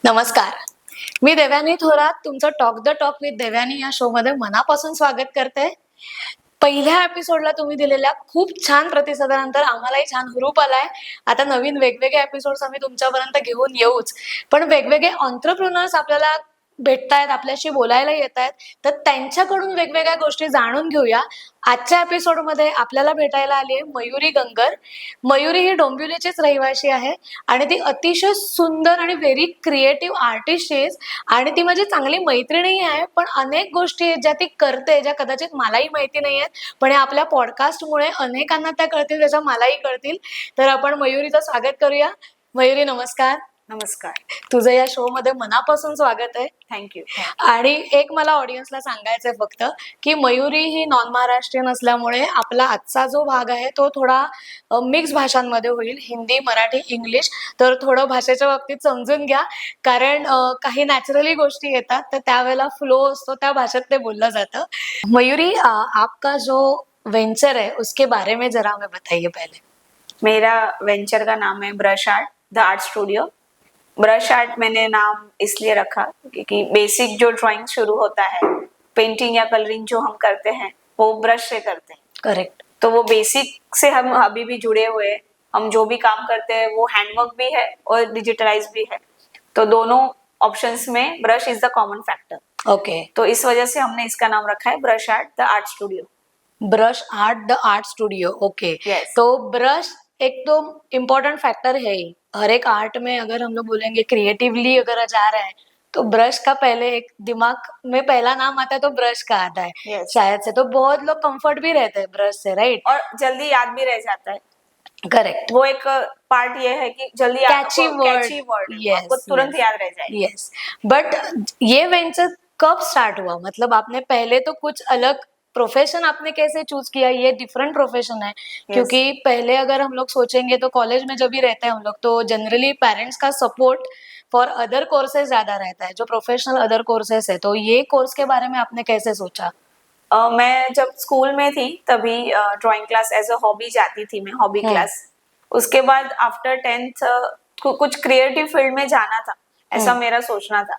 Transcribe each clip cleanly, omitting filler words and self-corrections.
नमस्कार. मी देवयानी थोरात तुमचं talk the talk with Devyani या शो मध्ये मनापासून स्वागत करते. पहिल्या एपिसोडला तुम्ही दिलेल्या खूप छान प्रतिसादानंतर आम्हालाही छान हुरूप आलाय. आता नवीन वेगवेगळे एपिसोड्स आम्ही तुमच्यापर्यंत घेऊन येऊच, पण वेगवेगळे एंटरप्रेन्योर्स आपल्याला भेटतायत, आपल्याशी बोलायला येत आहेत, तर त्यांच्याकडून वेगवेगळ्या गोष्टी जाणून घेऊया. आजच्या एपिसोडमध्ये आपल्याला भेटायला आली आहे मयुरी गंगर. मयुरी ही डोंबिवलीचीच रहिवाशी आहे आणि ती अतिशय सुंदर आणि व्हेरी क्रिएटिव्ह आर्टिस्ट आहे आणि ती माझी चांगली मैत्रिणी आहे. पण अनेक गोष्टी आहेत ज्या ती करते, ज्या कदाचित मलाही माहिती नाही आहेत, पण या आपल्या पॉडकास्टमुळे अनेकांना त्या कळतील, त्याच्या मलाही कळतील. तर आपण मयुरीचं स्वागत करूया. मयुरी, नमस्कार. नमस्कार. तुझं या शो मध्ये मनापासून स्वागत आहे. थँक्यू. आणि एक मला ऑडियन्सला सांगायचंय फक्त की मयुरी ही नॉन महाराष्ट्रीयन असल्यामुळे आपला आजचा जो भाग आहे तो थोडा मिक्स भाषांमध्ये होईल, हिंदी, मराठी, इंग्लिश. तर थोडं भाषेच्या बाबतीत समजून घ्या, कारण काही नॅचरली गोष्टी येतात तर त्यावेळेला फ्लो असतो, त्या भाषेत ते बोललं जातं. मयुरी, आपका जो वेंचर है उसके बारे में जरा हमें बताइए पहले. मेरा वेंचर का नाम है brush art the art studio. Brush art मैंने नाम इसलिए रखा क्योंकि बेसिक जो ड्राइंग शुरू होता है, पेंटिंग या कलरिंग जो हम करते हैं वो ब्रश से करते हैं. करेक्ट. तो वो बेसिक से हम अभी भी जुड़े हुए हैं. हम जो भी काम करते हैं वो हैंडवर्क भी है और डिजिटलाइज भी है. तो दोनों ऑप्शंस में brush is the common factor. Okay. तो इस वजह से हमने इसका नाम रखा है brush art the art studio. Brush art the art studio. Okay. Yes. तो ब्रश एक तो इम्पोर्टेंट फैक्टर है ही. हर एक आर्ट में अगर हम लोग बोलेंगे क्रिएटिवली अगर जा रहे हैं तो ब्रश का पहले एक दिमाग में पहला नाम आता है तो ब्रश का आता है. Yes. शायद से तो बहुत लोग कंफर्ट भी रहते हैं ब्रश से, राइट? और जल्दी याद भी रह जाता है. करेक्ट. वो एक पार्ट ये है कि जल्दी कैची कैची वर्ड. वर्ड आपको तुरंत याद रह जाए. यस. बट ये वेंचर कब स्टार्ट हुआ? मतलब आपने पहले तो कुछ अलग प्रोफेशन आपने कैसे चूज किया? ये डिफरेंट प्रोफेशन है. क्योंकि पहले अगर हम लोग सोचेंगे तो कॉलेज में जब भी रहते हैं हम लोग तो जनरली पेरेंट्स का सपोर्ट फॉर अदर कोर्सेज ज्यादा रहता है, जो प्रोफेशनल अदर कोर्सेज है. तो ये कोर्स के बारे में आपने कैसे सोचा? मैं जब स्कूल में थी तभी drawing class as a hobby जाती थी मैं, हॉबी क्लास. उसके बाद आफ्टर 10th कुछ क्रिएटिव फील्ड में जाना था, ऐसा मेरा सोचना था.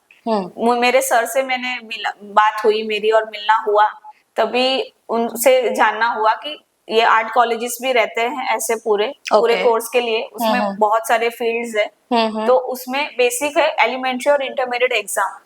मेरे सर से मैंने बात हुई मेरी और मिलना हुआ, तभी उनसे जानना हुआ कि ये आर्ट कॉलेजेस भी रहते हैं ऐसे पूरे कोर्स के लिए. उसमें बहुत सारे फील्ड्स है. तो उसमें बेसिक है, एलिमेंट्री और इंटरमीडिएट एग्जाम.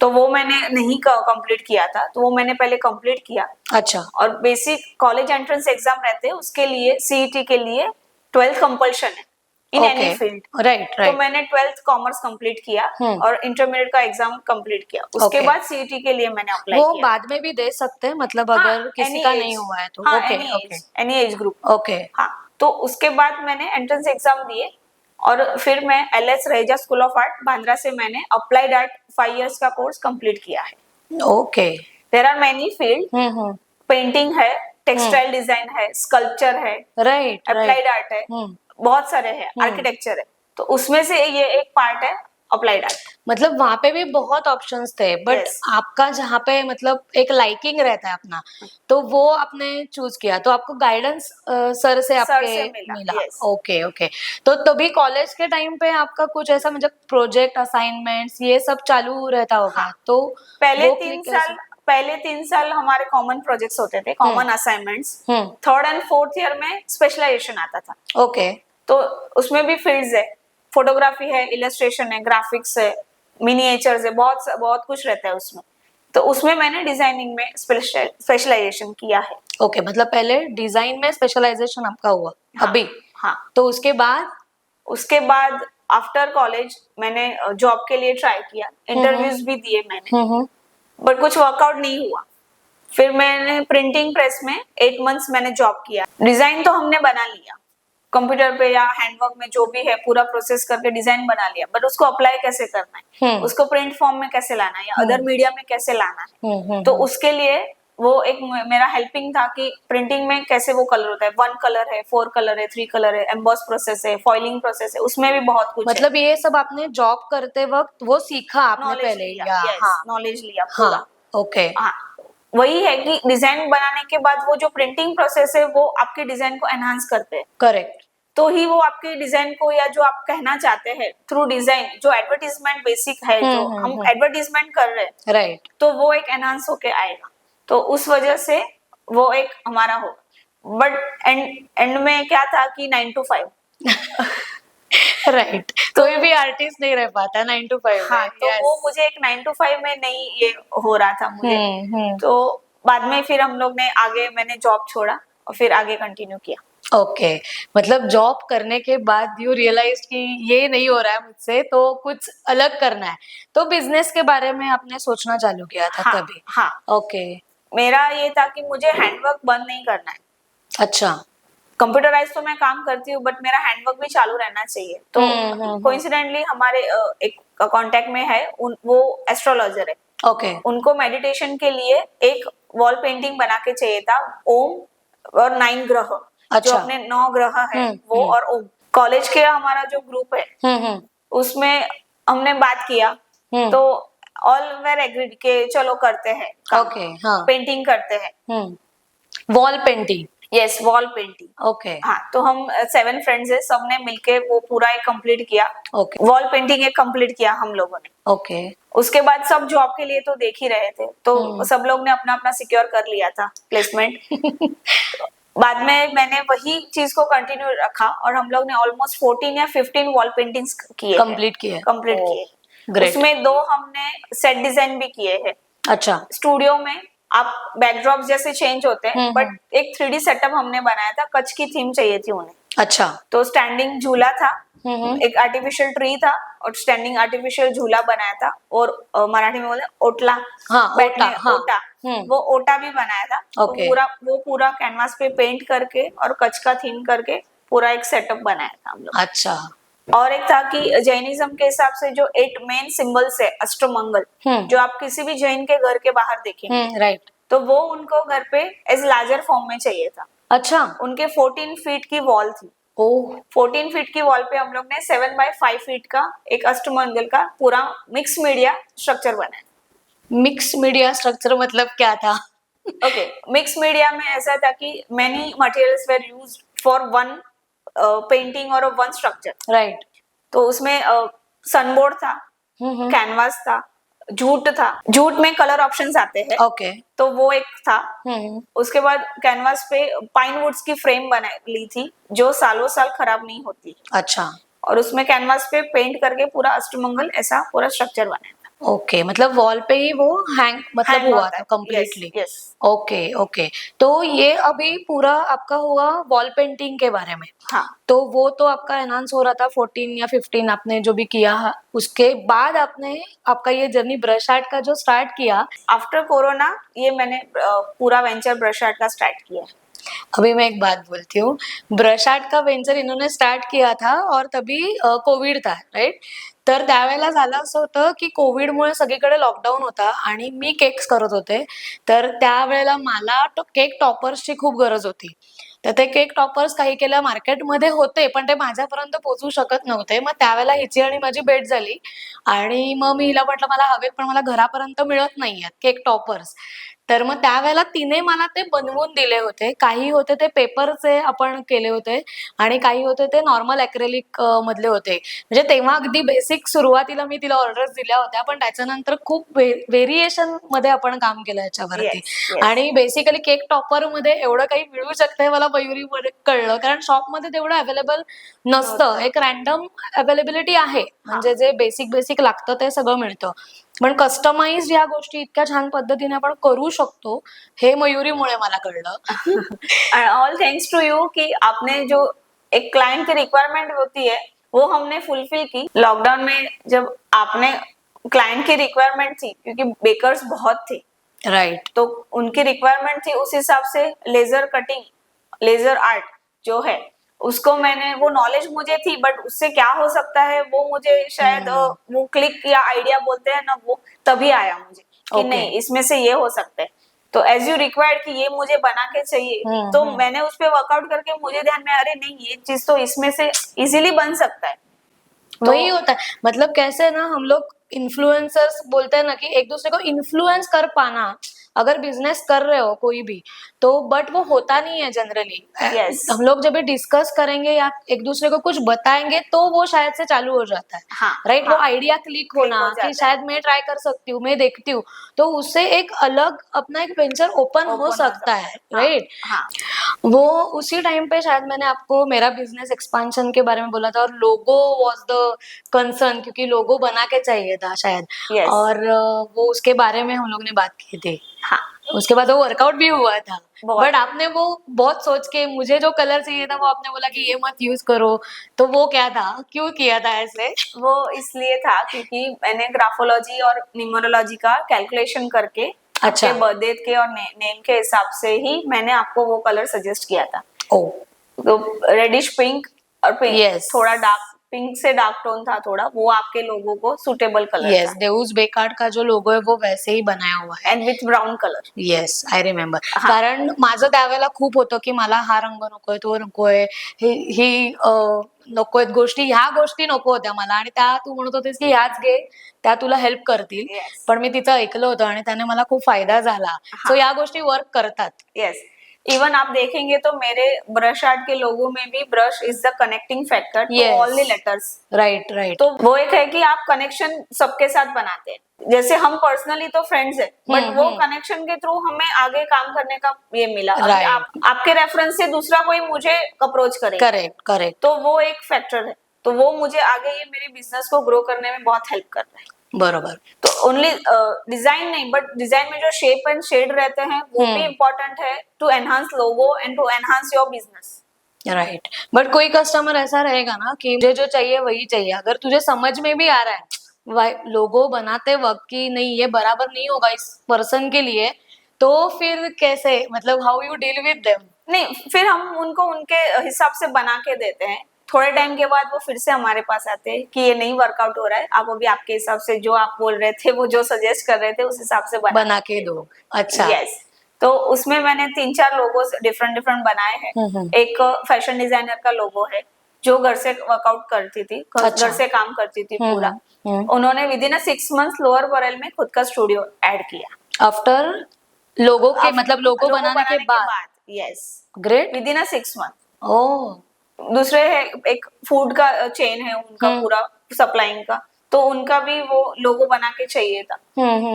तो वो मैंने नहीं कंप्लीट किया था, तो वो मैंने पहले कंप्लीट किया. अच्छा. और बेसिक कॉलेज एंट्रेंस एग्जाम रहते हैं, उसके लिए सीईटी के लिए 12th कंपल्शन है इन एनी फील्ड. राइट. तो मैंने 12th कॉमर्स कंप्लीट किया और इंटरमीडिएट का एग्जाम कंप्लीट किया. उसके बाद सीईटी के लिए मैंने अप्लाई किया. वो बाद में भी दे सकते हैं, मतलब अगर किसी का नहीं हुआ है तो. Okay. Any age group. Okay. हाँ, तो उसके बाद मैंने एंट्रेंस एग्जाम दिए और फिर मैं L S Raheja school of art Bandra से मैंने अप्लाइड आर्ट 5 इयर्स का कोर्स कंप्लीट किया है. Okay. There are many field. Painting है, टेक्सटाइल डिजाइन है, स्कल्पचर है, राइट, अप्लाइड आर्ट है, बहुत सारे हैं, आर्किटेक्चर है. तो उसमें से ये एक पार्ट है अप्लाइड आर्ट. मतलब वहां पे भी बहुत ऑप्शंस थे, बट आपका जहाँ पे मतलब एक लाइकिंग रहता है अपना, तो वो आपने चूज किया. तो आपको गाइडेंस सर से आपके मिला. ओके. तो तभी कॉलेज के टाइम पे आपका कुछ ऐसा मतलब प्रोजेक्ट असाइनमेंट्स ये सब चालू रहता होगा. तो पहले 3 साल हमारे कॉमन प्रोजेक्ट्स होते थे, common assignments. 3rd and 4th year में स्पेशलाइजेशन आता था. ओके. तो उसमें भी फील्ड्स है, फोटोग्राफी है, इलस्ट्रेशन है, ग्राफिक्स है, मिनिएचर्स है, बहुत कुछ रहता है उसमें. तो उसमें मैंने डिजाइनिंग में स्पेशलाइजेशन किया है. ओके. मतलब पहले डिजाइन में स्पेशलाइजेशन आपका हुआ. हाँ, अभी. हाँ. तो उसके बाद आफ्टर कॉलेज मैंने जॉब के लिए ट्राई किया, इंटरव्यूज भी दिए मैंने, बट कुछ वर्कआउट नहीं हुआ. फिर मैंने प्रिंटिंग प्रेस में 8 मंथ्स मैंने जॉब किया. डिजाइन तो हमने बना लिया कंप्यूटर पे या हैंडवर्क में, जो भी है पूरा प्रोसेस करके डिजाइन बना लिया, बट उसको अप्लाई कैसे करना है, उसको प्रिंट फॉर्म में कैसे लाना है या अदर मीडिया में कैसे लाना है. तो उसके लिए वो एक मेरा हेल्पिंग था कि प्रिंटिंग में कैसे वो कलर होता है, 1 कलर है, 4 कलर है, 3 कलर है, एम्बॉस प्रोसेस है, फॉइलिंग प्रोसेस है, उसमें भी बहुत कुछ मतलब ये सब आपने जॉब करते वक्त वो सीखा आपने पहले लिया. नॉलेज लिया पूरा. ओके. हाँ, वही है कि डिजाइन बनाने के बाद वो जो प्रिंटिंग प्रोसेस है वो आपके डिजाइन को एनहांस करते हैं. करेक्ट. तो ही वो आपके डिजाइन को या जो आप कहना चाहते हैं थ्रू डिजाइन, जो एडवर्टीजमेंट बेसिक है, जो हम एडवर्टीजमेंट कर रहे हैं, राइट। तो वो एक एनहांस होके आएगा। तो उस वजह से वो एक हमारा होगा। बट एंड में क्या था कि 9 to 5। राइट, कोई भी आर्टिस्ट नहीं रह पाता 9 to 5 हाँ, में। तो yes. वो मुझे एक 9 to 5 में नहीं ये हो रहा था मुझे। तो बाद में फिर हम लोग ने आगे, मैंने जॉब छोड़ा और फिर आगे कंटिन्यू किया। ओके, मतलब जॉब करने के बाद यू रियलाइज कि ये नहीं हो रहा है मुझसे, तो कुछ अलग करना है, तो बिजनेस के बारे में आपने सोचना चालू किया था हाँ, तभी। हाँ, ओके। मेरा ये था कि मुझे हैंडवर्क बंद नहीं करना है। अच्छा। कंप्यूटराइज तो मैं काम करती हूँ, बट मेरा हैंडवर्क भी चालू रहना चाहिए। तो कोइंसिडेंटली हमारे एक कांटेक्ट में है, वो एस्ट्रोलॉजर है। ओके। उनको मेडिटेशन के लिए एक वॉल पेंटिंग बना के चाहिए था, ओम और 9 ग्रह, अच्छा। जो अपने 9 ग्रह है वो और ओम। कॉलेज के हमारा जो ग्रुप है उसमें हमने बात किया, तो ऑल वेर एग्रीड के चलो करते हैं काम। ओके। हाँ। पेंटिंग करते हैं। Wall painting. Yes, wall painting. Okay. हाँ, तो हम 7 फ्रेंड्स है, सबने मिलके वो पूरा एक कंप्लीट किया। ओके। वॉल पेंटिंग एक कंप्लीट किया हम लोगों ने। ओके। उसके बाद सब जॉब के लिए तो देख ही रहे थे, तो सब लोग ने अपना अपना सिक्योर कर लिया था प्लेसमेंट। बाद में मैंने वही चीज को कंटिन्यू रखा और हम लोग ने ऑलमोस्ट 14 या 15 वॉल पेंटिंग्स किए, कंप्लीट किए। किए। उसमें 2 हमने सेट डिजाइन भी किए हैं। अच्छा। स्टूडियो में आप बैकड्रॉप जैसे चेंज होते हैं, बट एक 3D सेटअप हमने बनाया था, कच्छ की थीम चाहिए थी उन्हें। अच्छा। तो स्टैंडिंग झूला था, एक आर्टिफिशियल ट्री था और स्टैंडिंग आर्टिफिशियल झूला बनाया था, और मराठी में बोले ओटला। हाँ, बैठने ओटा। हाँ। ओटा, वो ओटा भी बनाया था। ओके। वो पूरा कैनवास पे पेंट करके और कच्छ का थीम करके पूरा एक सेटअप बनाया था हम लोग। अच्छा। और एक था कि जैनिज्म के हिसाब से जो 8 मेन सिंबल्स है अष्टमंगल, जो आप किसी भी जैन के घर के बाहर देखेंगे, राइट, तो वो उनको घर पे एज लार्जर फॉर्म में चाहिए था। अच्छा। उनके 14 फीट की वॉल थी। 14 फीट की वॉल पे हम लोग ने 7 by 5 फीट का एक अष्टमंगल का पूरा मिक्स मीडिया स्ट्रक्चर बनाया। मिक्स मीडिया स्ट्रक्चर मतलब क्या था? ओके, मिक्स मीडिया में ऐसा था कि many materials where used for one painting और वन स्ट्रक्चर। राइट। तो उसमें सनबोर्ड था, कैनवास था, जूट था। जूट में कलर ऑप्शंस आते हैं। ओके। तो वो एक था। उसके बाद कैनवास पे पाइन वुड्स की फ्रेम बना ली थी, जो सालों साल खराब नहीं होती। अच्छा। और उसमें कैनवास पे पेंट करके पूरा अष्टमंगल ऐसा पूरा स्ट्रक्चर बनाया था। ओके, मतलब वॉल पे ही वो हैंग मतलब Hang हुआ होता था है। Completely. Yes, yes. Okay. Okay, तो ये अभी पूरा आपका हुआ वॉल पेंटिंग के बारे में। हाँ। तो वो तो आपका एनहांस हो रहा था 14 या 15 आपने जो भी किया, उसके बाद आपने आपका ये जर्नी ब्रश आर्ट का जो स्टार्ट किया। आफ्टर कोरोना ये मैंने पूरा वेंचर ब्रश आर्ट का स्टार्ट किया। अभी मैं एक बात बोलती हूँ, ब्रश आर्ट का वेंचर इन्होंने स्टार्ट किया था और तभी कोविड था, राईट? तर त्यावेळेला झालं असं होतं की कोविडमुळे सगळीकडे लॉकडाऊन होता आणि मी केक्स करत होते, तर त्यावेळेला मला केक टॉपर्सची खूप गरज होती. तर ते केक टॉपर्स काही केल्या मार्केटमध्ये होते, पण ते माझ्यापर्यंत पोहोचू शकत नव्हते. मग त्यावेळेला हिची आणि माझी भेट झाली आणि मग मी हिला म्हटलं मला हवेत, पण मला घरापर्यंत मिळत नाहीयेत केक टॉपर्स. तर मग त्यावेळेला तिने मला ते बनवून दिले होते. काही होते ते पेपरचे आपण केले होते आणि काही होते ते नॉर्मल ॲक्रेलिक मधले होते. म्हणजे तेव्हा अगदी बेसिक सुरुवातीला मी तिला ऑर्डर्स दिल्या होत्या, पण त्याच्यानंतर खूप व्हेरिएशन मध्ये आपण काम केलं याच्यावरती. Yes. आणि बेसिकली केक टॉपर मध्ये एवढं काही मिळू शकतंय मला मयुरीमध्ये कळलं, कारण शॉपमध्ये तेवढं अवेलेबल नसतं. एक रॅन्डम अवेलेबिलिटी आहे, म्हणजे जे बेसिक लागतं ते सगळं मिळतं. पण कस्टमाइज या गोष्टी इतक्या छान पद्धतीने आपण करू शकतो हे मयुरीमुळे मला कळलं. ऑल थैंक्स टू यू कि आपने जो एक क्लाइंट की रिक्वायरमेंट होती है वो हमने फुलफिल की। लॉकडाउन में जब आपने क्लाइंट की रिक्वायरमेंट थी, क्योंकि बेकर्स बहुत थे, राइट, तो उनकी रिक्वायरमेंट थी, उस हिसाब से लेजर कटिंग, लेजर आर्ट जो है उसको मैंने, वो नॉलेज मुझे थी, बट उससे क्या हो सकता है वो मुझे शायद वो क्लिक या आइडिया बोलते हैं ना, वो तभी आया मुझे कि नहीं इसमें से ये हो सकता है। तो एज यू रिक्वायर्ड कि ये मुझे बना के चाहिए, तो मैंने उस पर वर्कआउट करके मुझे ध्यान में, अरे नहीं ये चीज तो इसमें से इजीली बन सकता है। वही होता है, मतलब कैसे ना हम लोग इन्फ्लुएंसर्स बोलते हैं ना कि एक दूसरे को इन्फ्लुएंस कर पाना, अगर बिजनेस कर रहे हो कोई भी, तो बट वो होता नहीं है जनरली। Yes. हम लोग जब भी डिस्कस करेंगे या एक दूसरे को कुछ बताएंगे तो वो शायद से चालू हो जाता है, हाँ, राइट? हाँ, वो आइडिया क्लिक होना हो कि जाता है। शायद मैं ट्राई कर सकती हूँ, मैं देखती हूँ, तो उससे एक अलग अपना एक वेंचर ओपन हो सकता है, राइट? हाँ, वो उसी टाइम पे शायद मैंने आपको मेरा बिजनेस एक्सपांशन के बारे में बोला था, और लोगो वाज द कंसर्न, क्योंकि लोगो बना के चाहिए था शायद। Yes. और वो उसके बारे में हम लोग ने बात की थी। हाँ, उसके बाद वो वर्कआउट भी हुआ था, बहुत। बट आपने वो बहुत सोच के, मुझे जो कलर चाहिए था वो आपने बोला कि ये मत यूज करो, तो वो क्या था, क्यों किया था ऐसे? वो इसलिए था क्योंकि मैंने ग्राफोलॉजी और न्यूमरोलॉजी का कैलकुलेशन करके अच्छा। आपके बर्थडे के और नेम के हिसाब से ही मैंने आपको वो कलर सजेस्ट किया था। ओ, तो रेडिश पिंक और पिंक, Yes. थोड़ा डार्क पिंक से डार्क टोन था थोड़ा, वो आपके लोगों को सुटेबल कलर यस, था। देउस बेकार्ड का जो लोगो आहे वो वैसे ही बनाया हुआ है। And with brown colour. Yes, I remember. हा. कारण माझं त्यावेळेला खूप होतं की मला हा रंग नकोय, तो नकोय, ही नकोय गोष्टी, ह्या गोष्टी नको होत्या मला, आणि त्या तू म्हणत होतीस की ह्याच घे, त्या तुला हेल्प करतील. Yes. पण मी तिचं ऐकलं होतं आणि त्याने मला खूप फायदा झाला. सो या गोष्टी वर्क करतात. यस, इवन आप देखेंगे तो मेरे ब्रश आर्ट के लोगो में भी brush is the connecting factor to Yes. All the letters. Right right. तो वो एक है कि आप कनेक्शन सबके साथ बनाते हैं, जैसे हम पर्सनली तो फ्रेंड्स हैं, बट वो कनेक्शन के थ्रू हमें आगे काम करने का ये मिला। अभी Right. आपके रेफरेंस से दूसरा कोई मुझे अप्रोच करे, करेक्ट करेक्ट. तो वो एक फैक्टर है, तो वो मुझे आगे ये मेरे बिजनेस को ग्रो करने में बहुत हेल्प कर रहा है। बरोबर. तो ओनली डिजाइन नहीं, बट डिजाइन में जो शेप एंड शेड रहते हैं वो भी इम्पोर्टेंट है to enhance logo and to enhance your business. Right. But कोई कस्टमर ऐसा रहेगा ना कि मुझे जो चाहिए वही चाहिए, अगर तुझे समझ में भी आ रहा है लोगो बनाते वक्त कि नहीं ये बराबर नहीं होगा इस पर्सन के लिए, तो फिर कैसे, मतलब how you deal with them? नहीं, फिर हम उनको उनके हिसाब से बना के देते हैं। थोड़े टाइम के बाद वो फिर से हमारे पास आते हैं कि ये नहीं वर्कआउट हो रहा है, आप अभी आपके हिसाब से जो आप बोल रहे थे, वो जो सजेस्ट कर रहे थे उस हिसाब से बना के दो. अच्छा. यस, तो उसमें मैंने 3-4 लोगो डिफरेंट डिफरेंट बनाए हैं। एक फैशन डिजाइनर का लोगो है जो घर से वर्कआउट करती थी, अच्छा। घर से काम करती थी पूरा। उन्होंने विद इन 6 मंथ्स लोअर परल में खुद का स्टूडियो ऐड किया। आफ्टर लोगो के, मतलब लोगो बनाने के बाद? Yes, great. Within 6 month. Oh. दूसरे है एक फूड का चेन है उनका पूरा सप्लाइंग का, तो उनका भी वो लोगो बना के चाहिए था।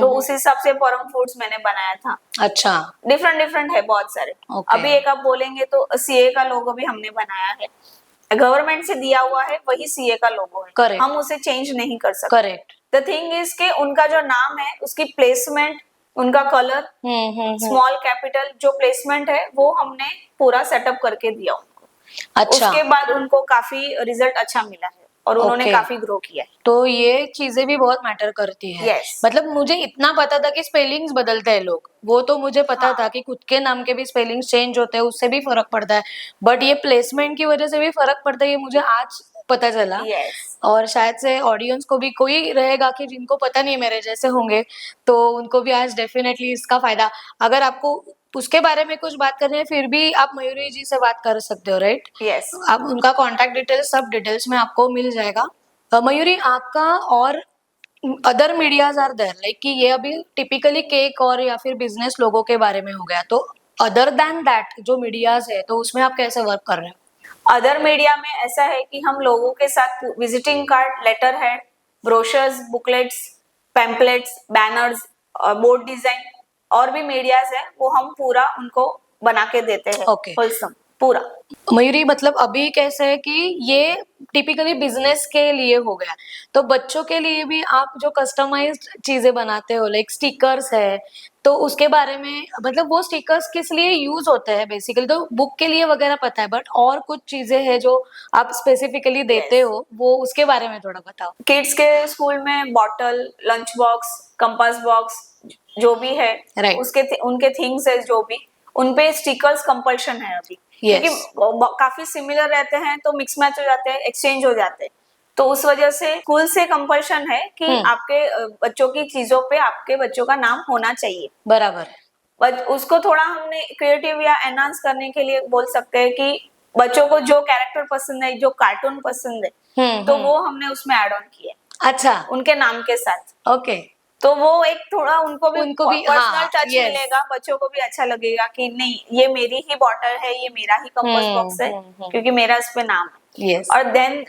तो उस हिसाब से परम फूड्स मैंने बनाया था। अच्छा. डिफरेंट डिफरेंट है बहुत सारे। Okay. अभी एक आप बोलेंगे तो सीए का लोगो भी हमने बनाया है, गवर्नमेंट से दिया हुआ है, वही सीए का लोगो है। Correct. हम उसे चेंज नहीं कर सकते। करेक्ट. द थिंग इज के उनका जो नाम है, उसकी प्लेसमेंट, उनका कलर, स्मॉल कैपिटल जो प्लेसमेंट है वो हमने पूरा सेटअप करके दिया उनको। अच्छा. उसके बाद उनको काफी रिजल्ट अच्छा मिला है और उन्होंने Okay. काफी ग्रो किया है। तो ये चीजें भी बहुत मैटर करती है. Yes. मतलब मुझे इतना पता था कि स्पेलिंग्स बदलते हैं लोग, वो तो मुझे पता हाँ. था कि खुद के नाम के भी स्पेलिंग्स चेंज होते हैं, उससे भी फर्क पड़ता है, बट ये प्लेसमेंट की वजह से भी फर्क पड़ता है, ये मुझे आज पता चला. Yes. और शायद से ऑडियंस को भी कोई रहेगा कि जिनको पता नहीं मेरे जैसे होंगे, तो उनको भी आज डेफिनेटली इसका फायदा, अगर आपको उसके बारे में कुछ बात करनी है फिर भी आप मयूरी जी से बात कर सकते हो, राइट? Yes. आप उनका कॉन्टैक्ट डिटेल्स सब डिटेल्स में आपको मिल जाएगा. मयूरी, आपका और other medias are there, like कि ये अभी टिपिकली केक और या फिर बिजनेस लोगों के बारे में हो गया, तो अदर देन दैट जो मीडियाज है तो उसमें आप कैसे वर्क कर रहे हो? अदर मीडिया में ऐसा है कि हम लोगों के साथ visiting card, letter head, brochures, booklets, pamphlets, banners, board design और भी मीडियाज है, वो हम पूरा उनको बना के देते हैं। Okay. होलसम पूरा। मयूरी, मतलब अभी कैसे है कि ये टिपिकली बिजनेस के लिए हो गया, तो बच्चों के लिए भी आप जो कस्टमाइज्ड चीजें बनाते हो, लाइक स्टिकर्स है, तो उसके बारे में, मतलब वो स्टिकर्स किस लिए यूज होते हैं बेसिकली? तो बुक के लिए वगैरह पता है, बट और कुछ चीजें हैं जो आप स्पेसिफिकली देते हो, वो उसके बारे में थोड़ा बताओ. किड्स के स्कूल में bottle, lunch box, compass box जो भी है, Right. उनके थिंग्स है जो भी, उनपे स्टिकर्स कंपल्शन है अभी। Yes. क्योंकि काफी सिमिलर रहते हैं तो मिक्स मैच हो जाते हैं, एक्सचेंज हो जाते हैं, तो उस वजह से स्कूल से कंपल्शन है कि आपके बच्चों की चीजों पे आपके बच्चों का नाम होना चाहिए। बराबर. बट उसको थोड़ा हमने क्रिएटिव या एनहांस करने के लिए बोल सकते हैं कि बच्चों को जो कैरेक्टर पसंद है, जो कार्टून पसंद है, तो वो हमने उसमें ऐड ऑन किए। अच्छा. उनके नाम के साथ। ओके. तो वो एक थोड़ा उनको भी हाँ, पर्सनल टच yes. मिलेगा, बच्चों को भी अच्छा लगेगा कि नहीं ये मेरी ही बॉटल है, ये मेरा ही कंपोस्ट बॉक्स है, क्योंकि मेरा इस पे नाम है। Yes. और देन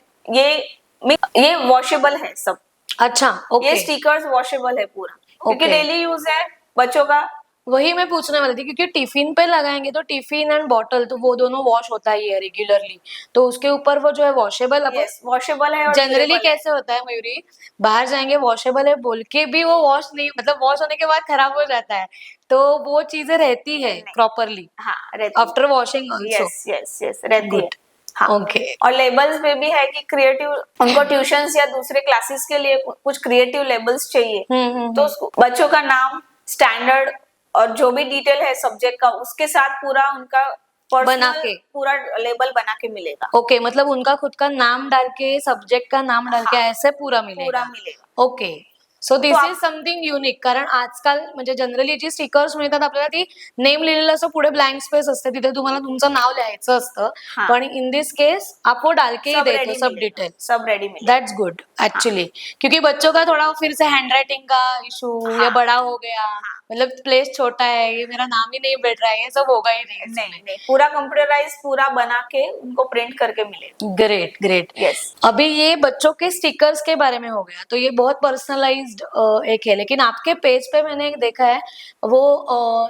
ये वॉशेबल है सब, अच्छा, ये ओके। स्टिकर्स वॉशेबल है पूरा, क्योंकि Okay. डेली यूज है बच्चों का। वही मैं पूछने वाली थी, क्योंकि टिफिन पे लगाएंगे तो टिफिन एंड बॉटल तो वो दोनों वॉश होता ही है रेगुलरली, तो उसके ऊपर वो जो है वॉशेबल अब यस, वॉशेबल है और जनरली durable है। कैसे होता है मयूरी, बाहर जाएंगे वॉशेबल है बोल के भी वो वॉश नहीं, मतलब वॉश होने के बाद खराब हो जाता है, तो वो चीजें रहती है नहीं। प्रॉपरली हाँ, रहती after washing also. Yes yes yes, रहती है। गुड। हाँ, ओके। और लेबल्स में भी है कि क्रिएटिव, उनको ट्यूशंस या दूसरे क्लासेस के लिए कुछ क्रिएटिव लेबल्स चाहिए, तो बच्चों का नाम, स्टैंडर्ड और जो भी डिटेल है सब्जेक्ट का, उसके साथ पूरा उनका बना पर्सनल के। पूरा लेबल बना के मिलेगा। ओके, मतलब उनका खुद का नाम डाल के, सब्जेक्ट का नाम डाल के हाँ, ऐसे पूरा पूरा मिलेगा। मिलेगा। ओके, सो दिस तो इज समथिंग युनिक, कारण आजकाल म्हणजे जनरली जी स्टिकर्स मिळतात आपल्याला ती नेम लिहिलेलं असं पुढे ब्लँक स्पेस असते, तिथे तुम्हाला तुमचं नाव लिहायचं असतं, हाँ, पण इन दिस केस आप वो डाल के ही सब देते हो रेडी सब मिलेगा, डिटेल। सब रेडी मिलेगा। दैट्स गुड एक्चुअली, क्योंकि बच्चों का थोड़ा फिर से हैंड राइटिंग का इशू, हाँ, या बड़ा हो गया, मतलब प्लेस छोटा है, ये मेरा नाम ही नहीं बैठ रहा है, ये सब होगा ही नहीं नहीं इसमें। नहीं, पूरा कंप्यूटराइज पूरा बना के उनको प्रिंट करके मिलेगा। Great great. यस। अभी ये बच्चों के स्टिकर्स के बारे में हो गया, तो ये बहुत पर्सनलाइज्ड एक है, लेकिन आपके पेज पे मैंने एक देखा है वो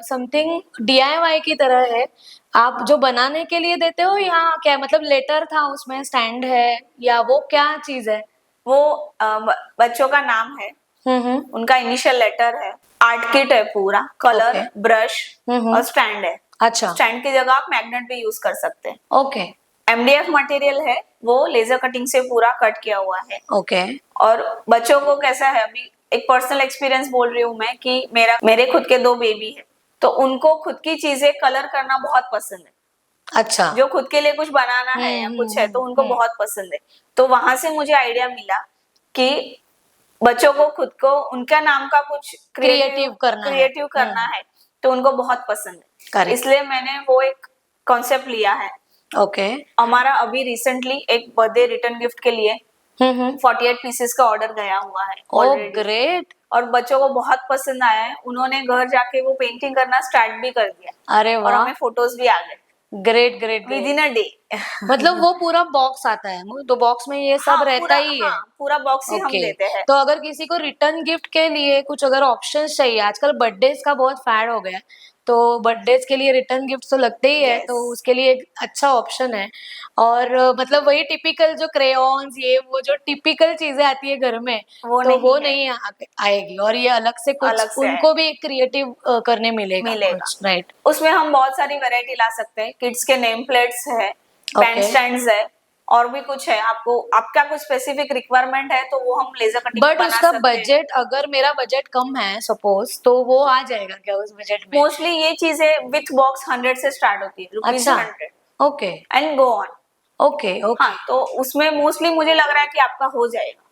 समथिंग डीआईवाई की तरह है, आप जो बनाने के लिए देते हो या क्या, मतलब लेटर था उसमें, स्टैंड है, या वो क्या चीज है? वो बच्चों का नाम है, उनका इनिशियल लेटर है, आर्ट किट है पूरा, कलर, Okay. ब्रश हम्म। और स्टैंड है। अच्छा, स्टैंड की जगह आप मैग्नेट भी यूज कर सकते हैं। ओके एमडीएफ मटेरियल है, वो लेजर कटिंग से पूरा कट किया हुआ है। ओके। और बच्चों को कैसा है, अभी एक पर्सनल एक्सपीरियंस बोल रही हूँ मैं कि मेरे खुद के 2 बेबी है, तो उनको खुद की चीजें कलर करना बहुत पसंद है। अच्छा। जो खुद के लिए कुछ बनाना है या कुछ है, तो उनको बहुत पसंद है। तो वहां से मुझे आइडिया मिला कि बच्चों को खुद को उनका नाम का कुछ क्रिएटिव करना है, तो उनको बहुत पसंद है। Correct. इसलिए मैंने वो एक कॉन्सेप्ट लिया है। ओके। हमारा अभी रिसेंटली एक बर्थडे रिटर्न गिफ्ट के लिए 48 पीसेस का ऑर्डर गया हुआ है ओ already। ग्रेट। और बच्चों को बहुत पसंद आया है, उन्होंने घर जाके वो पेंटिंग करना स्टार्ट भी कर दिया, अरे और वाह, हमें फोटोज भी आ गए great great with great. In a day. मतलब वो पूरा बॉक्स आता है, तो बॉक्स में ये सब हाँ, रहता ही है। हाँ, पूरा बॉक्स ही हम ओके, देते हैं। तो अगर किसी को रिटर्न गिफ्ट के लिए कुछ अगर ऑप्शंस चाहिए, आजकल बर्थडेज का बहुत फैड हो गया है, तो बर्थडेज के लिए रिटर्न गिफ्ट तो लगते ही है, Yes. तो उसके लिए एक अच्छा ऑप्शन है। और मतलब वही टिपिकल जो क्रेयॉन्स, ये वो जो टिपिकल चीजें आती है घर में, वो तो वो नहीं है, नहीं आएगी, और ये अलग से कुछ अलग से उनको भी क्रिएटिव करने मिलेगा मिलेगा। कुछ, राइट? उसमें हम बहुत सारी वैरायटी ला सकते हैं, किड्स के नेम प्लेट्स है, पेन Okay. स्टैंड्स है, और भी कुछ है। आपका कुछ स्पेसिफिक रिक्वायरमेंट है तो वो हम लेजर कटिंग बट बना उसका सकते हैं। बजट, अगर मेरा बजट कम है सपोज, तो वो आ जाएगा क्या उस बजट में? मोस्टली ये चीजें विथ बॉक्स 100 से स्टार्ट होती है, रुपीज अच्छा, 100 okay and go on. Okay okay हाँ, तो उसमें मोस्टली मुझे लग रहा है कि आपका हो जाएगा।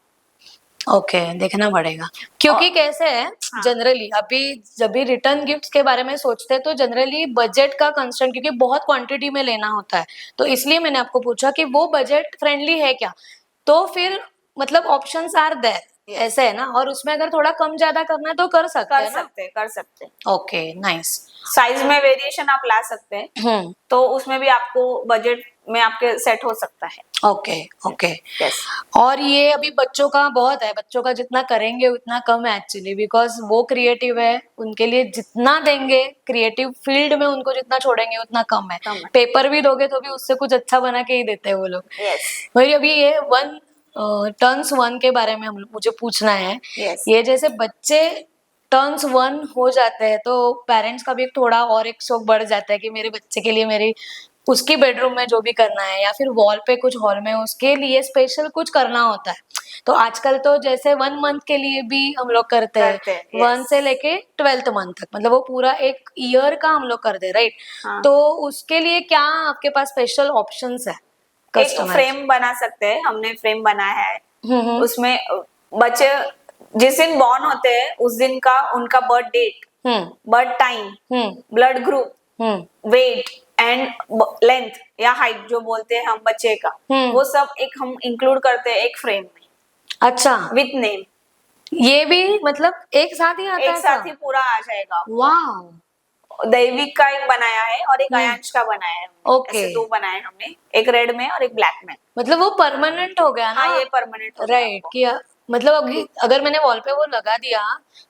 ओके, देखना पड़ेगा, क्योंकि और- कैसे है हाँ। जनरली अभी जब भी रिटर्न गिफ्ट्स के बारे में सोचते हैं, तो जनरली बजट का कंस्ट्रेंट, क्योंकि बहुत क्वांटिटी में लेना होता है, तो इसलिए मैंने आपको पूछा कि वो बजट फ्रेंडली है क्या, तो फिर मतलब ऑप्शंस आर देयर, ऐसे है ना, और उसमें अगर थोड़ा कम ज्यादा करना है तो कर सकते हैं ना। कर सकते हैं। Okay, nice. साइज में वेरिएशन आप ला सकते हैं, तो उसमें भी आपको बजट में आपके सेट हो सकता है। Okay okay. यस। और ये अभी बच्चों का बहुत है, बच्चों का जितना करेंगे उतना कम है एक्चुअली, बिकॉज वो क्रिएटिव है, उनके लिए जितना देंगे क्रिएटिव फील्ड में, उनको जितना छोड़ेंगे उतना कम है। कम है। पेपर भी दोगे तो भी उससे कुछ अच्छा बना के ही देते हैं वो लोग। यस। वही अभी ये टर्न्स 1 के बारे में मुझे पूछना है। Yes. ये जैसे बच्चे टर्न्स 1 हो जाते हैं, तो पेरेंट्स का भी एक थोड़ा और एक शौक बढ़ जाता है कि मेरे बच्चे के लिए मेरी उसकी बेडरूम में जो भी करना है, या फिर वॉल पे कुछ हॉल में उसके लिए स्पेशल कुछ करना होता है। तो आजकल तो जैसे 1 मंथ के लिए भी हम लोग करते हैं, yes. 1 से लेके 12th मंथ तक, मतलब वो पूरा एक ईयर का हम लोग करते हैं, राइट? हाँ। तो उसके लिए क्या आपके पास स्पेशल ऑप्शंस है? एक फ्रेम बना सकते हैं, हमने फ्रेम बनाया है। हम्म। उसमें बच्चे जिस दिन बॉर्न होते हैं उस दिन का उनका birth date, birth time, blood group, weight and length या हाइट जो बोलते हैं हम बच्चे का, वो सब एक हम इंक्लूड करते हैं एक फ्रेम में। अच्छा, विथ नेम। ये भी मतलब एक साथ ही आता एक है साथ ही पूरा आ जाएगा। वाह दैविक का एक बनाया है और एक अयांश का बनाया है हमने। ओके। ऐसे 2 बनाए हमने, एक रेड में और एक ब्लैक में। मतलब वो परमानेंट हो गया ना। हाँ, ये परमानेंट हो गया राइट वो। कि मतलब अभी अगर मैंने वॉल पे वो लगा दिया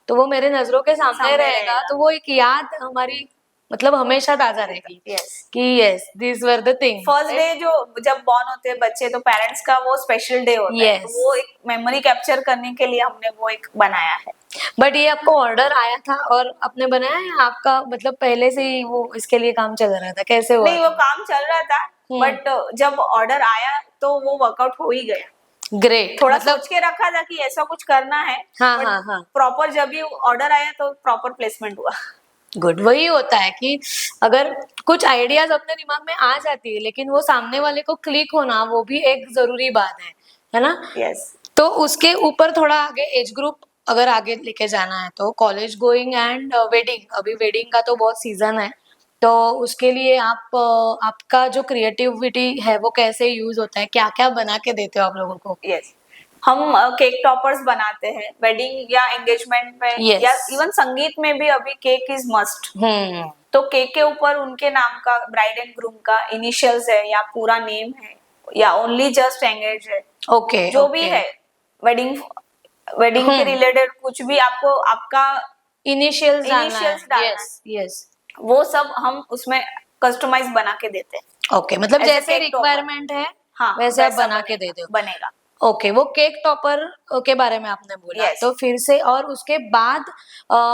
तो वो मेरे नजरों के सामने सामने रहेगा, रहेगा। तो वो एक याद हमारी मतलब हमेशा ताजा रहेगी यस। कि yes this were the thing. First day जो जब बॉर्न होते हैं बच्चे तो पेरेंट्स का वो स्पेशल डे होता है, तो Yes. वो एक मेमोरी कैप्चर करने के लिए हमने वो एक बनाया है। बट ये आपको ऑर्डर आया था और आपने बनाया या आपका मतलब पहले से ही वो इसके लिए काम चल रहा था, कैसे हुआ नहीं, वो था? काम चल रहा था, बट जब ऑर्डर आया तो वो वर्कआउट हो ही गया। ग्रेट थोड़ा मतलब सोच के रखा था कि ऐसा कुछ करना है, हाँ बट हाँ हाँ प्रॉपर जब भी ऑर्डर आया तो प्रॉपर प्लेसमेंट हुआ। गुड। वही होता है कि अगर कुछ आइडियाज अपने दिमाग में आ जाती है लेकिन वो सामने वाले को क्लिक होना वो भी एक जरूरी बात है ना। यस। तो उसके ऊपर थोड़ा आगे एज ग्रुप अगर आगे लेके जाना है तो कॉलेज गोइंग एंड वेडिंग, अभी वेडिंग का तो बहुत सीजन है, तो उसके लिए आप आपका जो क्रिएटिविटी है वो कैसे यूज होता है, क्या क्या बना के देते हो आप लोगों को? यस, हम केक टॉपर्स बनाते हैं वेडिंग या एंगेजमेंट में, Yes. या इवन संगीत में भी अभी केक इज मस्ट। तो केक के ऊपर उनके नाम का, ब्राइड एंड ग्रूम का इनिशियल्स है या पूरा नेम है या ओनली जस्ट एंगेज है, ओके जो भी है वेडिंग वेडिंग के रिलेटेड कुछ भी आपको आपका इनिशियल्स डालना है। इनिशियल्स डालना यस यस है, वो सब हम उसमें कस्टमाइज बना के देते हैं। ओके मतलब As a जैसे cake topper. रिक्वायरमेंट है हाँ, वैसे आप वैसा बना के बनेगा, दे दो। बनेगा। ओके वो केक टॉपर के बारे में आपने बोला Yes. तो फिर से और उसके बाद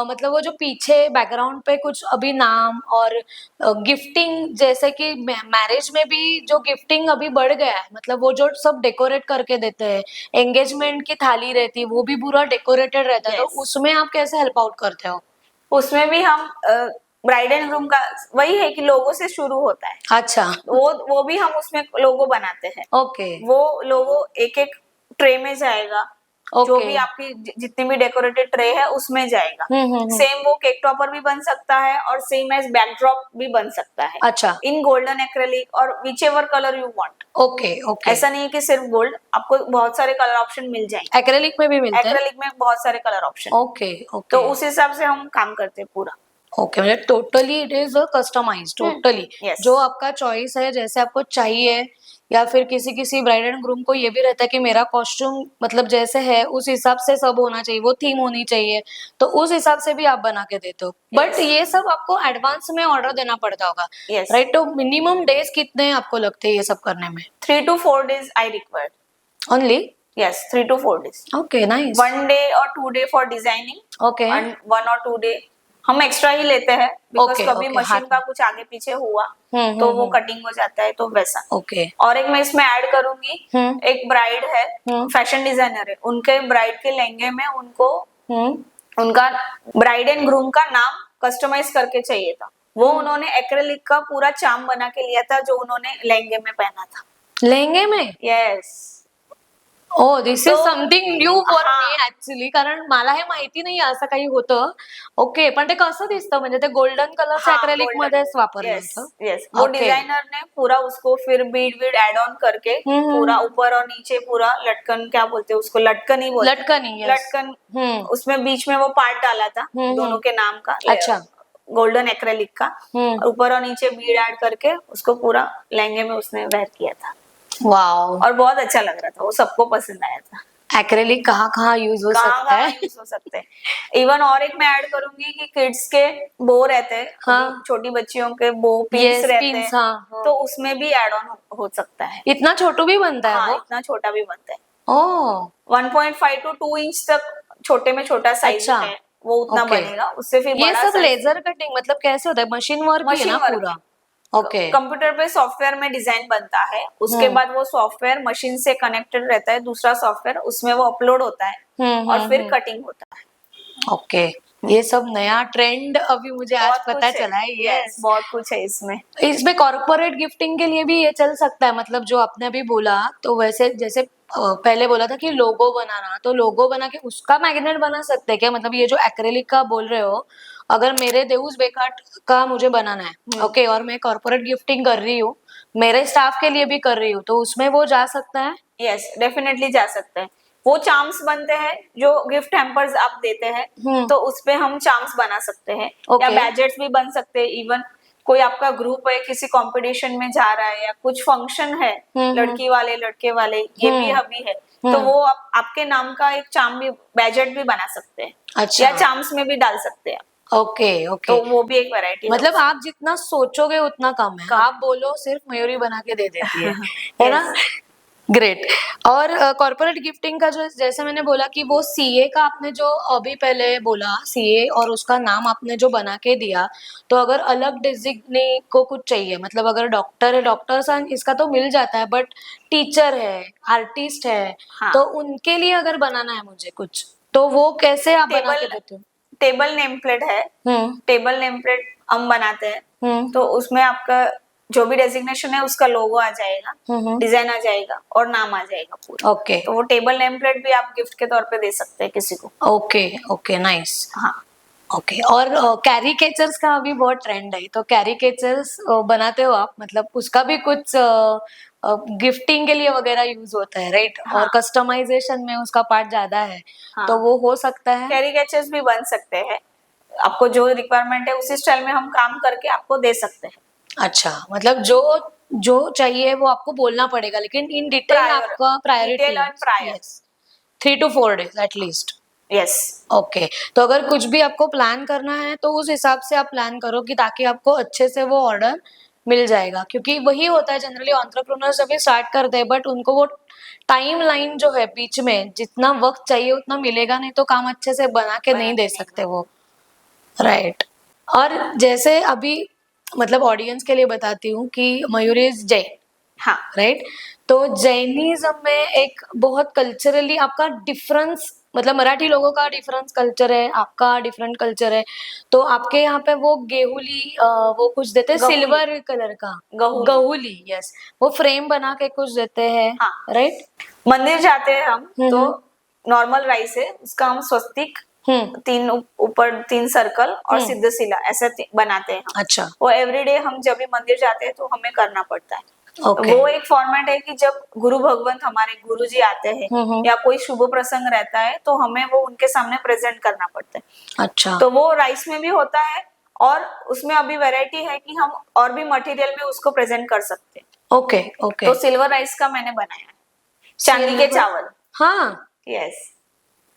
मतलब वो जो पीछे बैकग्राउंड पे कुछ अभी नाम और गिफ्टिंग, जैसे कि मैरिज में भी जो गिफ्टिंग अभी बढ़ गया है, मतलब वो जो सब डेकोरेट करके देते हैं, एंगेजमेंट की थाली रहती है वो भी पूरा डेकोरेटेड रहता है, तो Yes. उसमें आप कैसे हेल्प आउट करते हो? उसमें भी हम ब्राइड एंड ग्रूम का वही है कि लोगो से शुरू होता है, अच्छा वो भी हम उसमें लोगो बनाते हैं। ओके वो लोगो एक एक ट्रे में जाएगा, जो ओके भी आपकी जितनी भी डेकोरेटेड ट्रे है उसमें जाएगा। हम्म। सेम वो केक टॉपर भी बन सकता है और सेम एज बैकड्रॉप भी बन सकता है। अच्छा इन गोल्डन एक्रेलिक और which ever colour you want. Okay okay ऐसा नहीं है कि सिर्फ गोल्ड, आपको बहुत सारे कलर ऑप्शन मिल जाएंगे। एक्रेलिक में भी मिलते हैं? एक्रेलिक में बहुत सारे कलर ऑप्शन, ओके तो ओके उस हिसाब से हम काम करते हैं पूरा। ओके मतलब totally it is customize totally yes. जो आपका चॉइस है जैसे आपको चाहिए, या फिर किसी किसी ब्राइड एंड ग्रूम को ये भी रहता है कि मेरा कॉस्ट्यूम मतलब जैसे है उस हिसाब से सब होना चाहिए, वो थीम होनी चाहिए, तो उस हिसाब से भी आप बना के देते हो। बट ये सब आपको एडवांस में ऑर्डर देना पड़ता होगा Yes. राइट? तो मिनिमम डेज कितने आपको लगते हैं ये सब करने में? 3 to 4 days I required. Only? Yes, 3 to 4 days. Okay nice 1 day or 2 day for designing okay and 1 or 2 day हम एक्स्ट्रा ही लेते हैं, बिकॉज Okay, कभी okay, मशीन हाथ का में। कुछ आगे पीछे हुआ तो वो कटिंग हो जाता है, तो वैसा। ओके और एक मैं इसमें ऐड करूंगी, एक ब्राइड है, फैशन डिजाइनर है, उनके ब्राइड के लहंगे में उनको उनका ब्राइड एंड ग्रूम का नाम कस्टमाइज करके चाहिए था। वो उन्होंने एक्रेलिक का पूरा चार्म बना के लिया था जो उन्होंने लहंगे में पहना था। लहंगे में? यस। ओ दिस इज तो- समथिंग न्यू फॉर हा. मी ऍक्च्युली, कारण मला हे माहिती नाही असं काही होतं. ओके पण ते कसं दिसतं म्हणजे ते गोल्डन कलरचं अक्रेलिक मध्येच वापरलं यस होतं? यस, वो Okay. डिजाइनर ने पूरा उसको फिर बीड बीड एड ऑन करके पूरा ऊपर और नीचे पूरा लटकन, क्या बोलते हैं उसको, लटकन ही बोलते हैं। लटकन ही, yes. लटकन, उसमें बीच में वो पार्ट डाला था दोनों के नाम का, अच्छा गोल्डन एक्रेलिक का, और ऊपर और नीचे बीड ऐड करके उसको पूरा लहंगे में उसने वेयर किया था, वाओ और बहुत अच्छा लग रहा था, वो सबको पसंद आया था। एक्रेलिक कहाँ कहाँ यूज हो कहाँ सकता कहाँ है? यूज हो सकते हैं। इवन और एक मैं ऐड करूंगी कि किड्स के बो रहते हैं, हाँ। छोटी बच्चियों के बो पिंस Yes, रहते pins, हैं, हाँ। तो उसमें भी ऐड ऑन हो सकता है। इतना छोटू भी बनता है हाँ, वो? इतना छोटा भी बनता है। ओ 1.5 to 2 इंच तक छोटे में छोटा साइज अच्छा। है, वो उतना Okay. बनेगा। उससे फिर ये बड़ा सब size- लेजर कटिंग मतलब कैसे होता है? मशीन वर्क ही है ना मशीन वर्क पूरा? है। ओके कंप्यूटर पे सॉफ्टवेयर में डिजाइन बनता है, उसके बाद वो सॉफ्टवेयर मशीन से कनेक्टेड रहता है, दूसरा सॉफ्टवेयर, उसमें वो अपलोड होता है और फिर कटिंग होता है। ओके ये सब नया ट्रेंड अभी मुझे आज बहुत पता कुछ चला है। यस, बहुत कुछ है इसमें। इसमें कॉर्पोरेट गिफ्टिंग के लिए भी ये चल सकता है, मतलब जो आपने अभी बोला, तो वैसे जैसे पहले बोला था कि लोगो बनाना, तो लोगो बना के उसका मैग्नेट बना सकते हैं क्या? मतलब ये जो एक्रेलिक का बोल रहे हो, अगर मेरे देउस बेकाट का मुझे बनाना है ओके, और मैं कॉर्पोरेट गिफ्टिंग कर रही हूँ, मेरे स्टाफ के लिए भी कर रही हूँ, तो उसमें वो जा सकता है? यस, डेफिनेटली जा सकते हैं। वो चार्म्स बनते हैं जो गिफ्ट हैम्पर्स आप देते हैं, तो उसपे हम चार्म्स बना सकते हैं, या Okay. बैजेट्स भी बन सकते हैं। इवन कोई आपका ग्रुप है, किसी कंपटीशन में जा रहा है, या कुछ फंक्शन है, लड़की वाले लड़के वाले, ये भी हबी है, तो वो आपके नाम का एक चार्म भी, बैजेट भी बना सकते हैं, अच्छा। या चार्म्स में भी डाल सकते हैं। ओके ओके, तो वो भी एक वैरायटी मतलब आप जितना सोचोगे उतना कम है। कम। आप बोलो सिर्फ मयूरी बना के दे देती है ना? ग्रेट। और कॉर्पोरेट गिफ्टिंग का जो, जैसे मैंने बोला कि वो सीए का आपने जो अभी पहले बोला, सीए और उसका नाम आपने जो बना के दिया, तो अगर अलग डिजिग्ने को कुछ चाहिए, मतलब अगर डॉक्टर है, डॉक्टर सन इसका तो मिल जाता है, बट टीचर है, आर्टिस्ट है, हाँ। तो उनके लिए अगर बनाना है मुझे कुछ, तो वो कैसे आप बना के देते हो? टेबल नेम प्लेट है, टेबल नेम प्लेट हम बनाते हैं, तो उसमें आपका जो भी डेजिग्नेशन है उसका लोगो आ जाएगा, डिजाइन आ जाएगा और नाम आ जाएगा पूरा। ओके तो वो टेबल नेम प्लेट भी आप गिफ्ट के तौर पे दे सकते हैं किसी को। Okay okay, nice. हाँ। ओके, और कैरिकेचर्स का अभी बहुत ट्रेंड है, तो कैरिकेचर्स बनाते हो आप? मतलब उसका भी कुछ गिफ्टिंग के लिए वगैरह यूज होता है, राइट? हाँ। और कस्टमाइजेशन में उसका पार्ट ज्यादा है, हाँ। तो वो हो सकता है। कैरिकेचर्स भी बन सकते हैं, आपको जो रिक्वायरमेंट है उसी स्टाइल में हम काम करके आपको दे सकते हैं। अच्छा, मतलब जो जो चाहिए वो आपको बोलना पड़ेगा, लेकिन इन डिटेल आपका priority detail and prior. 3 to 4 days at least. Yes. Okay, तो अगर कुछ भी आपको प्लान करना है तो उस हिसाब से आप प्लान करो कि ताकि आपको अच्छे से वो ऑर्डर मिल जाएगा, क्योंकि वही होता है जनरली एंटरप्रेन्योर्स जब ये स्टार्ट करते हैं, बट उनको वो टाइम लाइन जो है बीच में, जितना वक्त चाहिए उतना मिलेगा नहीं, तो काम अच्छे से बना के नहीं दे सकते वो, राइट? और जैसे अभी, मतलब ऑडियंस के लिए बताती हूँ कि मयूरी इज जैन, हाँ। राइट? तो जैनिज्म में एक बहुत कल्चरली आपका डिफरेंस, मतलब मराठी लोगों का डिफरेंस कल्चर है, आपका डिफरेंट कल्चर है, तो आपके यहाँ पे वो गेहुली वो कुछ देते हैं गहुली। सिल्वर कलर का, गहुली। गहुली, यस, वो फ्रेम बना के कुछ देते हैं, हाँ। राइट? मंदिर जाते हैं हम तो नॉर्मल राइस है, उसका हम स्वस्तिक, तीन ऊपर 3 सर्कल और सिद्ध शिला ऐसे बनाते हैं हम। अच्छा, वो एवरीडे हम जब भी मंदिर जाते हैं तो हमें करना पड़ता है। ओके, वो एक फॉर्मेट है कि जब गुरु भगवंत हमारे गुरु जी आते हैं या कोई शुभ प्रसंग रहता है तो हमें वो उनके सामने प्रेजेंट करना पड़ता है। अच्छा, तो वो राइस में भी होता है, और उसमें अभी वैरायटी है कि हम और भी मटेरियल में उसको प्रेजेंट कर सकते हैं। Okay okay. तो सिल्वर राइस का मैंने बनाया है, चांदी के चावल। हाँ, यस,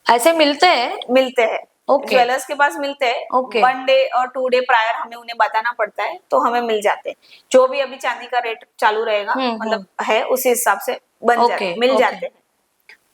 ऐसे मिलते हैं? मिलते हैं, Okay. ज्वेलर्स के पास मिलते हैं। Okay. 1 डे और 2 डे प्रायर हमें उन्हें बताना पड़ता है, तो हमें मिल जाते हैं। जो भी अभी चांदी का रेट चालू रहेगा, मतलब है उसी हिसाब से बन जाते, मिल जाते हैं।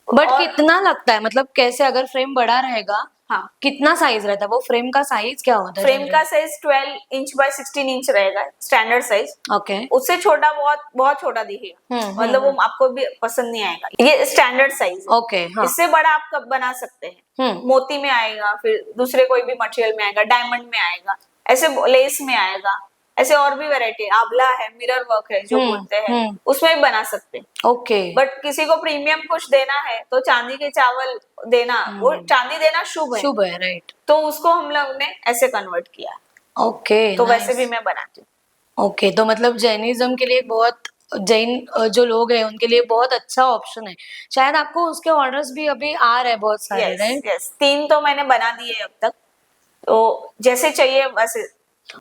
बट और कितना लगता है, मतलब कैसे, अगर फ्रेम बड़ा रहेगा, हाँ, कितना साइज रहता है? वो फ्रेम का साइज क्या होता है? फ्रेम का साइज 12 इंच बाय 16 इंच रहेगा, स्टैंडर्ड साइज। ओके, उससे छोटा बहुत बहुत छोटा दिखेगा, मतलब वो आपको भी पसंद नहीं आएगा। ये स्टैंडर्ड साइज है। ओके, हाँ, इससे बड़ा आप कब बना सकते हैं, मोती में आएगा, फिर दूसरे कोई भी मटेरियल में आएगा, डायमंड में आएगा, ऐसे लेस में आएगा, ऐसे और भी वैरायटी, आंवला है, मिरर वर्क है जो बोलते हैं, उसमें भी बना सकते हैं। ओके, बट किसी को प्रीमियम कुछ देना है तो चांदी के चावल देना, वो चांदी देना शुभ है, शुभ है, राइट? तो उसको हम लोग ने ऐसे कन्वर्ट किया। ओके, तो वैसे भी मैं बनाती हूँ। ओके, तो मतलब जैनिज्म के लिए बहुत, जैन जो लोग हैं उनके लिए बहुत अच्छा ऑप्शन है। शायद आपको उसके ऑर्डर्स भी अभी आ रहे हैं बहुत सारे, राइट? यस, 3 तो मैंने बना दिए अब तक, तो जैसे चाहिए वैसे।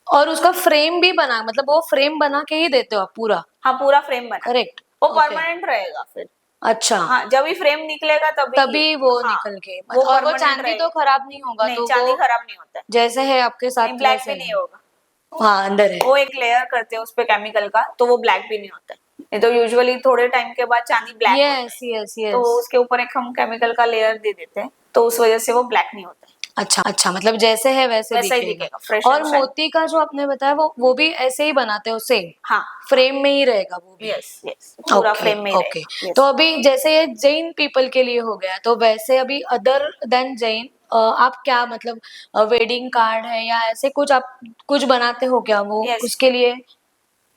और उसका फ्रेम भी बना, मतलब वो फ्रेम बना के ही देते हो आप पूरा? हाँ, पूरा फ्रेम बना, करेक्ट, वो परमानेंट रहेगा फिर। अच्छा, हाँ, जब भी फ्रेम निकलेगा तभी वो हाँ, निकल के, वो और वो permanent चांदी रहेगा। तो खराब नहीं होगा? नहीं, तो चांदी वो खराब नहीं होता है, जैसे है आपके साथ ब्लैक वैसे भी नहीं है। होगा। हाँ, अंदर है। वो एक लेयर करते हैं उस पे केमिकल का, तो वो ब्लैक भी नहीं होता है। नहीं तो यूजुअली थोड़े टाइम के बाद चांदी ब्लैक होता है, यस यस तो यस। उसके ऊपर एक हम केमिकल का लेयर दे देते हैं, तो उस वजह से वो ब्लैक नहीं होता है। अच्छा अच्छा, मतलब जैसे है वैसे वैसा ही दिखेगा। दिखेगा, fresh और and shiny। मोती का जो आपने बताया वो भी ऐसे ही बनाते हो सेम? हाँ, फ्रेम में ही रहेगा वो भी? यस यस, पूरा ओके फ्रेम में ही ओके। रहेगा। Yes। तो अभी जैसे ये जैन पीपल के लिए हो गया, तो वैसे अभी अदर देन जैन आप क्या, मतलब वेडिंग कार्ड है या ऐसे कुछ आप कुछ बनाते हो क्या वो? Yes। उसके लिए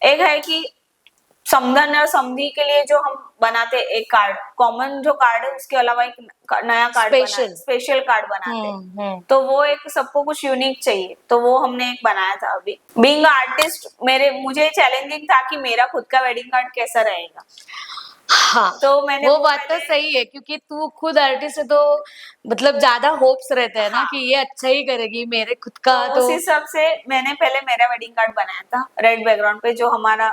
एक है कि समधन और समधी के लिए जो हम बनाते हैं, एक कार्ड कॉमन जो कार्ड है, उसके अलावा एक नया कार्ड Special। स्पेशल कार्ड बनाते हैं। तो वो एक सबको कुछ यूनिक चाहिए, तो वो हमने एक बनाया था अभी। बीइंग आर्टिस्ट मुझे चैलेंजिंग था कि मेरा खुद का वेडिंग कार्ड कैसा रहेगा। हाँ, तो मैंने वो वो बात तो पहले- सही है क्योंकि तू खुद आर्टिस्ट है तो मतलब ज्यादा होप्स रहते हैं ना हाँ। कि ये अच्छा ही करेगी, मेरे खुद का तो तो उस हिसाब से मैंने पहले मेरा वेडिंग कार्ड बनाया था रेड बैकग्राउंड पे, जो हमारा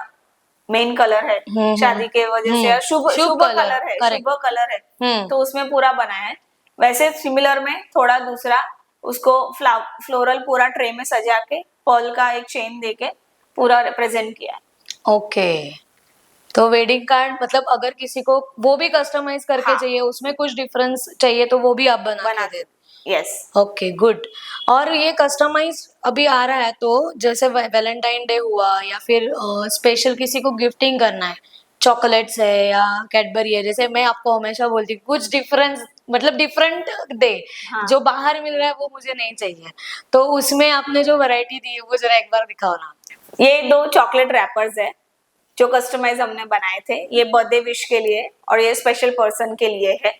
मेन कलर है शादी के वजह से, शुभ शुभ शुभ कलर, कलर है, करेक्ट। शुभ कलर है। हम्म। तो उसमें पूरा बनाया है। वैसे सिमिलर में थोड़ा दूसरा उसको फ्लोरल पूरा ट्रे में सजा के पर्ल का एक चेन देके पूरा रिप्रेजेंट किया है। ओके, तो वेडिंग कार्ड मतलब अगर किसी को वो भी कस्टमाइज करके हाँ। चाहिए, उसमें कुछ डिफरेंस चाहिए तो वो भी आप बना के बनाते, दे। यस। Okay, good. और ये कस्टमाइज अभी आ रहा है तो जैसे वैलेंटाइन डे हुआ या फिर स्पेशल किसी को गिफ्टिंग करना है, चॉकलेट्स है या कैडबरी है, जैसे मैं आपको हमेशा बोलती हूँ कुछ डिफरेंस मतलब डिफरेंट दे। हाँ। जो बाहर मिल रहा है वो मुझे नहीं चाहिए, तो उसमें आपने जो वैरायटी दी है वो जरा एक बार दिखाओ ना। ये 2 चॉकलेट रैपर्स है जो कस्टमाइज हमने बनाए थे, ये बर्थडे विश के लिए और ये स्पेशल पर्सन के लिए है।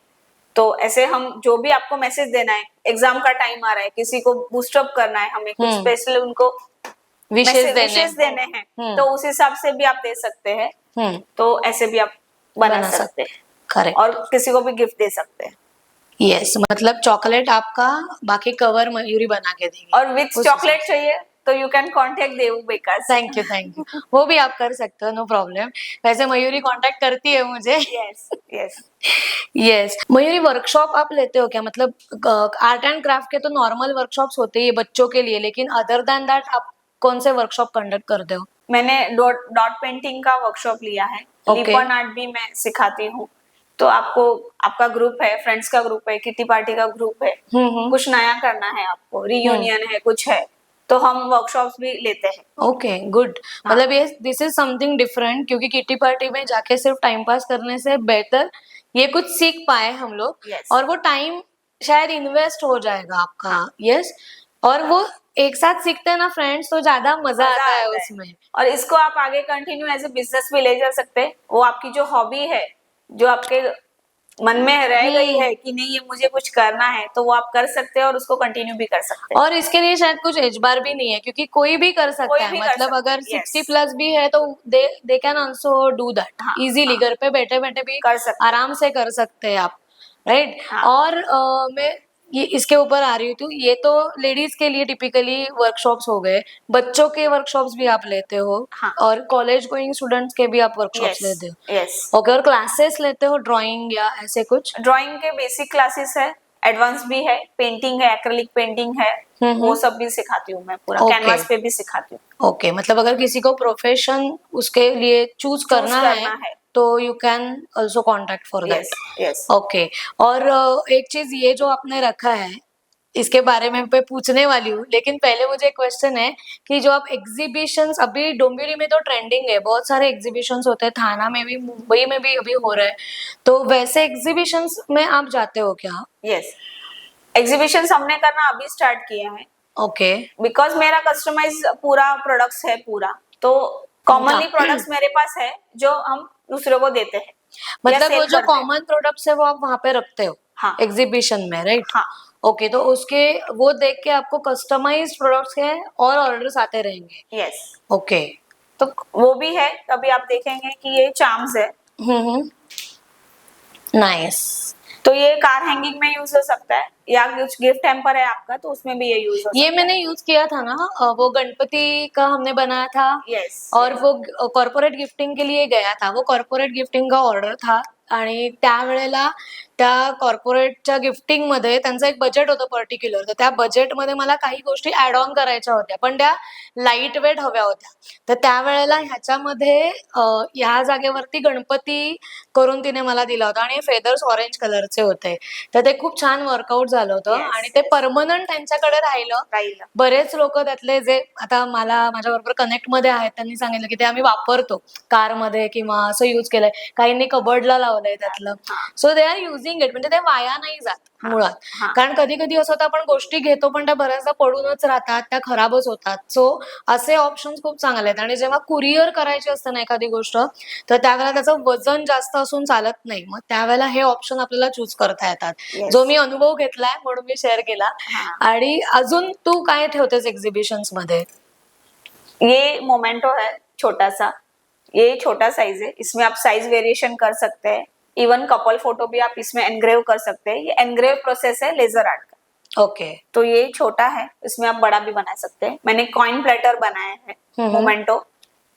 तो ऐसे हम जो भी आपको मैसेज देना है, एग्जाम का टाइम आ रहा है, किसी को बूस्टअप करना है, हमें कुछ स्पेशल उनको विशेष देने विशेष देने हैं, तो उस हिसाब से भी आप दे सकते हैं। हम्म, तो ऐसे भी आप बना सकते हैं करेक्ट। और किसी को भी गिफ्ट दे सकते हैं। यस, मतलब चॉकलेट आपका, बाकी कवर मयूरी बना के देगी। और विथ चॉकलेट चाहिए तो you can contact Devu bakers. Thank you, thank you. वो भी आप कर सकते हो, नो प्रॉब्लम। वैसे मयूरी कांटेक्ट करती है मुझे। Yes yes. Yes, Mayuri workshop आप लेते हो क्या? मतलब आर्ट एंड क्राफ्ट के तो नॉर्मल वर्कशॉप्स होते हैं ये बच्चों के लिए, लेकिन अदर देन दैट आप कौन से वर्कशॉप कंडक्ट करते हो? मैंने डॉट पेंटिंग का वर्कशॉप लिया है। Okay. लिपन आर्ट भी मैं सिखाती हूँ। तो आपको, आपका ग्रुप है, फ्रेंड्स का ग्रुप है, किटी पार्टी का ग्रुप है, कुछ नया करना है आपको, रियूनियन है, कुछ है, तो हम वर्कशॉप्स भी लेते हैं। Okay, good. हाँ। मतलब ये दिस इज समथिंग डिफरेंट, क्योंकि किटी पार्टी में जाके सिर्फ टाइम पास करने से बेहतर ये कुछ सीख पाए हम लोग। Yes. और वो टाइम शायद इन्वेस्ट हो जाएगा आपका। हाँ। यस, और वो एक साथ सीखते हैं ना फ्रेंड्स, तो ज्यादा मजा आता है उसमें। और इसको आप आगे कंटिन्यू एज ए बिजनेस भी ले जा सकते हैं। वो आपकी जो हॉबी है, जो आपके मन में रह गई है कि नहीं ये मुझे कुछ करना है, तो वो आप कर सकते हैं और उसको कंटिन्यू भी कर सकते हैं। और इसके लिए शायद कुछ एज बार भी नहीं है, क्योंकि कोई भी कर सकता कोई है। भी कर मतलब सकता है, अगर yes. 60 प्लस भी है तो they can also do that हाँ, इजीली। हाँ. घर पे बैठे बैठे भी कर सकते हैं। आराम से कर सकते हैं आप, राइट। हाँ. और मैं ये इसके ऊपर आ रही हूँ, ये तो लेडीज के लिए टिपिकली वर्कशॉप्स हो गए। बच्चों के वर्कशॉप्स भी आप लेते हो? हाँ. और कॉलेज गोइंग स्टूडेंट्स के भी आप वर्कशॉप्स यस लेते हो? यस। ओके, और क्लासेस लेते हो ड्राइंग या ऐसे कुछ? ड्राइंग के बेसिक क्लासेस है, एडवांस भी है, पेंटिंग है, एक्रेलिक पेंटिंग है, वो सब भी सिखाती हूँ मैं, पूरा Okay. कैनवास पे भी सिखाती हूँ। ओके, मतलब अगर किसी को प्रोफेशन उसके लिए चूज करना करना है है। तो you can also contact for that. Yes yes. Okay. और एक चीज ये जो आपने रखा है, इसके बारे में मैं पूछने वाली हूँ, लेकिन पहले मुझे एक क्वेश्चन है कि जो आप एग्जीबिशंस, अभी डोंबिवली में तो ट्रेंडिंग है, बहुत सारे एग्जीबिशंस होते हैं, थाना में भी, मुंबई में भी अभी हो रहे हैं, तो वैसे एग्जीबिशंस में आप जाते हो क्या? यस, एग्जीबिशन हमने करना अभी स्टार्ट किया है, ओके। बिकॉज मेरा कस्टमाइज पूरा प्रोडक्ट्स है पूरा, तो कॉमनली प्रोडक्ट्स मेरे पास है जो हम दूसरों को देते हैं। मतलब वो जो करते हैं। कॉमन प्रोडक्ट्स है वो आप वहां पे रखते हो? हाँ। एग्जीबिशन में, राइट? हाँ। ओके, तो उसके वो देख के आपको कस्टमाइज्ड प्रोडक्ट्स के और ऑर्डर्स आते रहेंगे? यस। ओके। तो वो भी है, कभी आप देखेंगे कि ये चार्म्स है, नाइस। तो ये कार हैंगिंग में यूज हो सकता है, या कुछ गिफ्ट हैम्पर है आपका तो उसमें भी ये यूज हो सकता है। ये मैंने यूज किया था ना, वो गणपति का हमने बनाया था। यस। और वो कॉर्पोरेट गिफ्टिंग के लिए गया था, वो कॉर्पोरेट गिफ्टिंग का ऑर्डर था, आणि त्यावेळेला त्या कॉर्पोरेटच्या गिफ्टिंग मध्ये त्यांचं एक बजेट होतं पर्टिक्युलर, तर त्या बजेटमध्ये मला काही गोष्टी ऍड ऑन करायच्या होत्या, पण त्या लाईट वेट हव्या होत्या. तर त्यावेळेला ह्याच्यामध्ये ह्या जागेवरती गणपती करून तिने मला दिला होता, आणि फेदर्स ऑरेंज कलरचे होते, तर ते खूप छान वर्कआउट झालं होतं. Yes, आणि ते yes. परमनंट त्यांच्याकडे राहिलं. बरेच लोक त्यातले जे आता मला माझ्याबरोबर कनेक्ट मध्ये आहेत त्यांनी सांगितलं की ते आम्ही वापरतो कारमध्ये किंवा असं यूज केलंय, काहींनी कबर्डला लावलंय त्यातलं. सो दे आर युझिंग इट, म्हणजे ते वाया नाही जात मुळात. कारण कधी कधी असं होतं आपण गोष्टी घेतो पण त्या बऱ्याचदा पडूनच राहतात, त्या खराबच होतात. सो असे ऑप्शन्स खूप चांगले आहेत. आणि जेव्हा कुरिअर करायची असते ना एखादी गोष्ट, तर त्यावेळेला त्याचं वजन जास्त असून चालत नाही, मग त्यावेळेला हे ऑप्शन आपल्याला चूज करता येतात. जो मी अनुभव घेतलाय म्हणून मी शेअर केला. आणि अजून तू काय ठेवतेस एक्झिबिशन्स मध्ये? ये मोमेंटो है छोटा सा, ये छोटा साइज है, इसमें आप साइज वेरिएशन कर सकते हैं। इवन कपल फोटो भी आप इसमें एनग्रेव कर सकते हैं। ये एनग्रेव प्रोसेस है लेजर आर्ट का। ओके। तो ये छोटा है, इसमें आप बड़ा भी बना सकते हैं। मैंने कॉइन प्लेटर बनाए हैं, मोमेंटो,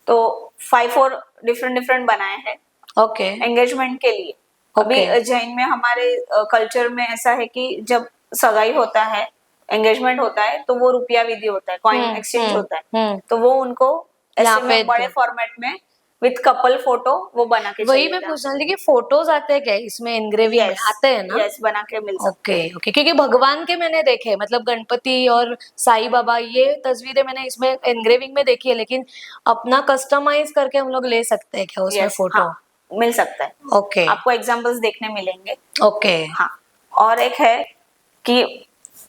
तो 5 और डिफरेंट डिफरेंट बनाए हैं ओके। एंगेजमेंट के लिए। Okay. अभी जैन में हमारे कल्चर में ऐसा है कि जब सगाई होता है, एंगेजमेंट होता है, तो वो रुपया विधि होता है, कॉइन एक्सचेंज होता है। तो वो उनको यहाँ ऐसे पे में बड़े फॉर्मेट में विथ कपल फोटो वो बना के वही मैं पूछ रही थी कि फोटोज आते हैं क्या इसमें, एनग्रेविंग में आते हैं ना? यस, बना के मिल सकते ओके ओके, क्योंकि भगवान के मैंने देखे, मतलब गणपति और साईं बाबा, ये तस्वीरें मैंने इसमें एनग्रेविंग में देखी है, लेकिन अपना कस्टमाइज करके हम लोग ले सकते हैं क्या उसमें फोटो? हाँ, मिल सकता है। ओके आपको एग्जांपल्स देखने मिलेंगे। ओके। हाँ, और एक है कि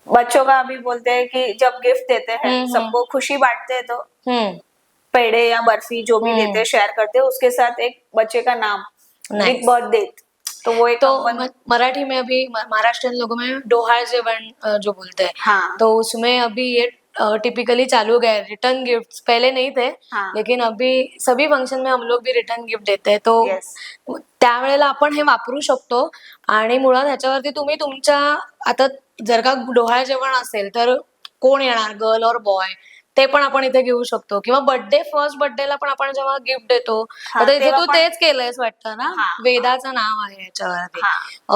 बच्चों का अभी बोलते हैं कि जब गिफ्ट देते हैं, सबको खुशी बांटते हैं, तो पेड़े या बर्फी जो भी देते हैं, शेयर करते हैं, उसके साथ एक बच्चे का नाम विथ बर्थ डेट। तो वो एक मराठी में अभी महाराष्ट्रीयन लोगों में डोहाळ जेवण जो बोलते हैं, हाँ, तो उसमें अभी ये टिपिकली चालू हो गया है। रिटर्न गिफ्ट पहले नहीं थे, हाँ, लेकिन अभी सभी फंक्शन में हम लोग भी रिटर्न गिफ्ट देते हैं, तो yes. त्यावेळेला आपण हे वापरू शकतो. आणि मुळात ह्याच्यावरती तुम्ही तुमच्या, आता जर का डोहाळ जेवण असेल तर कोण येणार, गर्ल और बॉय, ते पण आपण इथे घेऊ शकतो. किंवा बर्थडे, फर्स्ट बर्थडेला पण आपण जेव्हा गिफ्ट देतो, आता इथे तू तेच केलंयस वाटतं ना, वेदाचं नाव आहे याच्यावरती.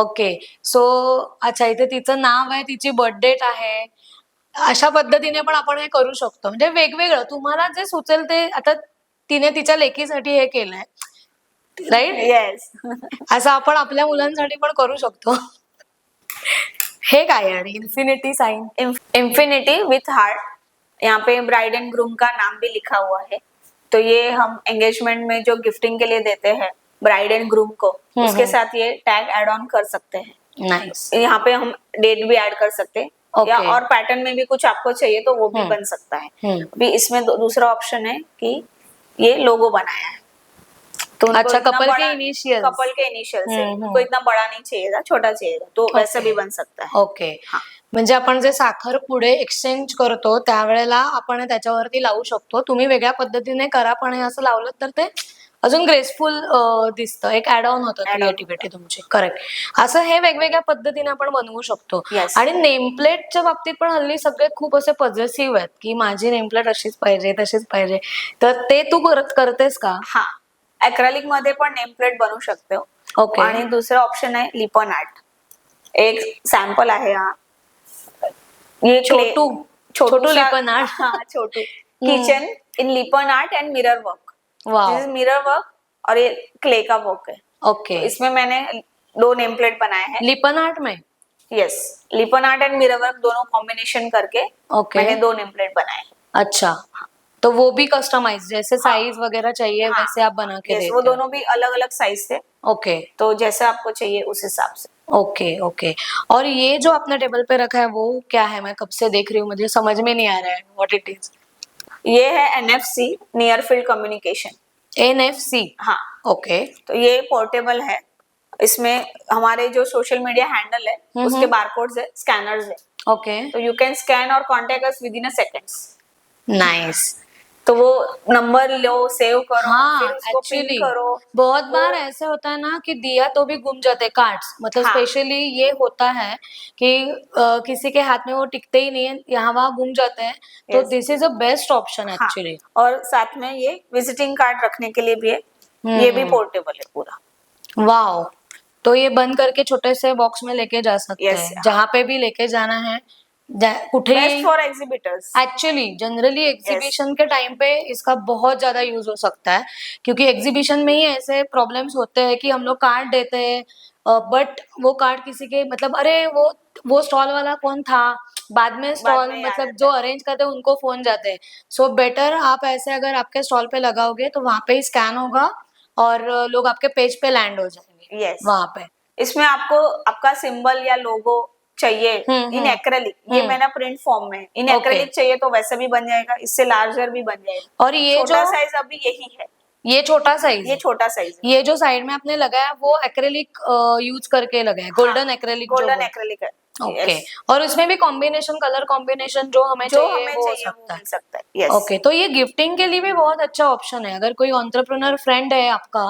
ओके, सो अच्छा, इथे तिचं नाव आहे, तिची बर्थ डेट आहे, अशा पद्धतीने पण आपण हे करू शकतो. म्हणजे वेगवेगळं तुम्हाला जे सुचेल ते. आता तिने तिच्या लेकीसाठी हे केलंय, राईट? येस. असं आपण आपल्या मुलांसाठी पण करू शकतो. हे काय आहे? Infinity sign, infinity with heart, यहाँ पे ब्राइड एंड ग्रूम का नाम भी लिखा हुआ है। तो ये हम एंगेजमेंट में जो गिफ्टिंग के लिए देते हैं ब्राइड एंड ग्रूम को, उसके साथ ये टैग ऐड ऑन कर सकते हैं। नाइस। यहाँ पे हम डेट भी ऐड कर सकते हैं, या और पैटर्न में भी कुछ आपको चाहिए तो वो भी बन सकता है। अभी इसमें दूसरा ऑप्शन है कि ये लोगो बनाया है, तो अच्छा, कपल के इनिशियल, कपल के इनिशियल से उनको इतना बड़ा नहीं चाहिए था, छोटा चाहिए था, तो वैसे भी बन सकता है। ओके, म्हणजे आपण जे साखर पुढे एक्सचेंज करतो त्यावेळेला आपण त्याच्यावरती लावू शकतो. तुम्ही वेगळ्या पद्धतीने करा, पण हे असं लावलं तर ते अजून ग्रेसफुल दिसतं, एक ऍड ऑन होतं क्रिएटिव्हिटी तुमची. करेक्ट. असं हे वेगवेगळ्या पद्धतीने आपण बनवू शकतो. आणि नेमप्लेटच्या बाबतीत पण हल्ली सगळे खूप असे पॉझिटिव्ह आहेत की माझी नेमप्लेट अशीच पाहिजे, तशीच पाहिजे, तर ते तू करतेस का? हा, ऍक्रेलिक मध्ये पण नेमप्लेट बनवू शकते हो. ओके. आणि दुसरा ऑप्शन आहे लिपन आर्ट. एक सॅम्पल आहे हा, ये छोटू लिपन आर्ट. हाँ, छोटू kitchen in Lippan art and mirror work. This is mirror work और ये क्ले का वर्क है. ओके. तो इसमें मैंने 2 नेम प्लेट बनाए हैं लिपन आर्ट में. Yes, लिपन art and mirror work दोनों कॉम्बिनेशन करके मैंने 2 नेम प्लेट बनाए हैं. अच्छा, तो वो भी कस्टमाइज, जैसे साइज वगैरह चाहिए वैसे आप बना के देते वो दोनों भी अलग अलग साइज थे. ओके, तो जैसे आपको चाहिए उस हिसाब से. Okay okay. और ये जो आपने टेबल पे रखा है वो क्या है? मैं कब से देख रही हूँ, मुझे समझ में नहीं आ रहा है व्हाट इट इज. ये है NFC, near field communication. NFC. हाँ, ओके. तो ये पोर्टेबल है. इसमें हमारे जो सोशल मीडिया हैंडल है उसके बारकोड्स है, स्कैनर्स है. ओके. तो यू कैन स्कैन और contact us with in a seconds. Nice. तो वो नंबर लो, सेव करो, हाँ, फिर उसको पिन एक्चुअली करो. बहुत बार ऐसे होता है ना कि दिया तो भी गुम जाते कार्ड्स, मतलब स्पेशली ये होता है कि किसी के हाथ में वो टिकते ही नहीं है, यहाँ वहाँ गुम जाते हैं. तो this is a best option actually. और साथ में ये विजिटिंग कार्ड रखने के लिए भी है. ये भी पोर्टेबल है पूरा. वाओ. तो ये बंद करके छोटे से बॉक्स में लेके जा सकते हैं, जहाँ पे भी लेके जाना है, best for exhibitors. Actually generally exhibition के टाइम पे इसका बहुत ज्यादा यूज हो सकता है, क्योंकि एग्जीबिशन में ही ऐसे प्रॉब्लम्स होते हैं कि हम लोग कार्ड देते हैं, बट वो कार्ड किसी के, मतलब अरे वो स्टॉल वाला कौन था, बाद में स्टॉल, मतलब जो अरेंज करते हैं उनको फोन जाते हैं. सो बेटर आप ऐसे अगर आपके स्टॉल पे लगाओगे तो वहां पे ही स्कैन होगा और लोग आपके पेज पे लैंड हो जाएंगे. वहां पे इसमें आपको आपका सिंबल या लोगो चाहिए इन एक्रेलिक, ये मैंने प्रिंट फॉर्म में, इन एक्रेलिक चाहिए तो वैसे भी बन जाएगा, इससे लार्जर भी बन जाएगा. और ये छोटा साइज अभी यही है. ये छोटा साइज, ये छोटा साइज. ये जो साइड में आपने लगाया वो एक्रेलिक यूज करके लगाया, गोल्डन एक्रेलिक. गोल्डन एक्रेलिक है. Okay, Yes. और उसमें भी कॉम्बिनेशन, कलर कॉम्बिनेशन जो हमें जो चाहिए हमें वो हो चाहिए वो सकता है। मिल सकता है। यस। ओके, तो ये गिफ्टिंग के लिए भी बहुत अच्छा ऑप्शन है। अगर कोई एंटरप्रेन्योर फ्रेंड है आपका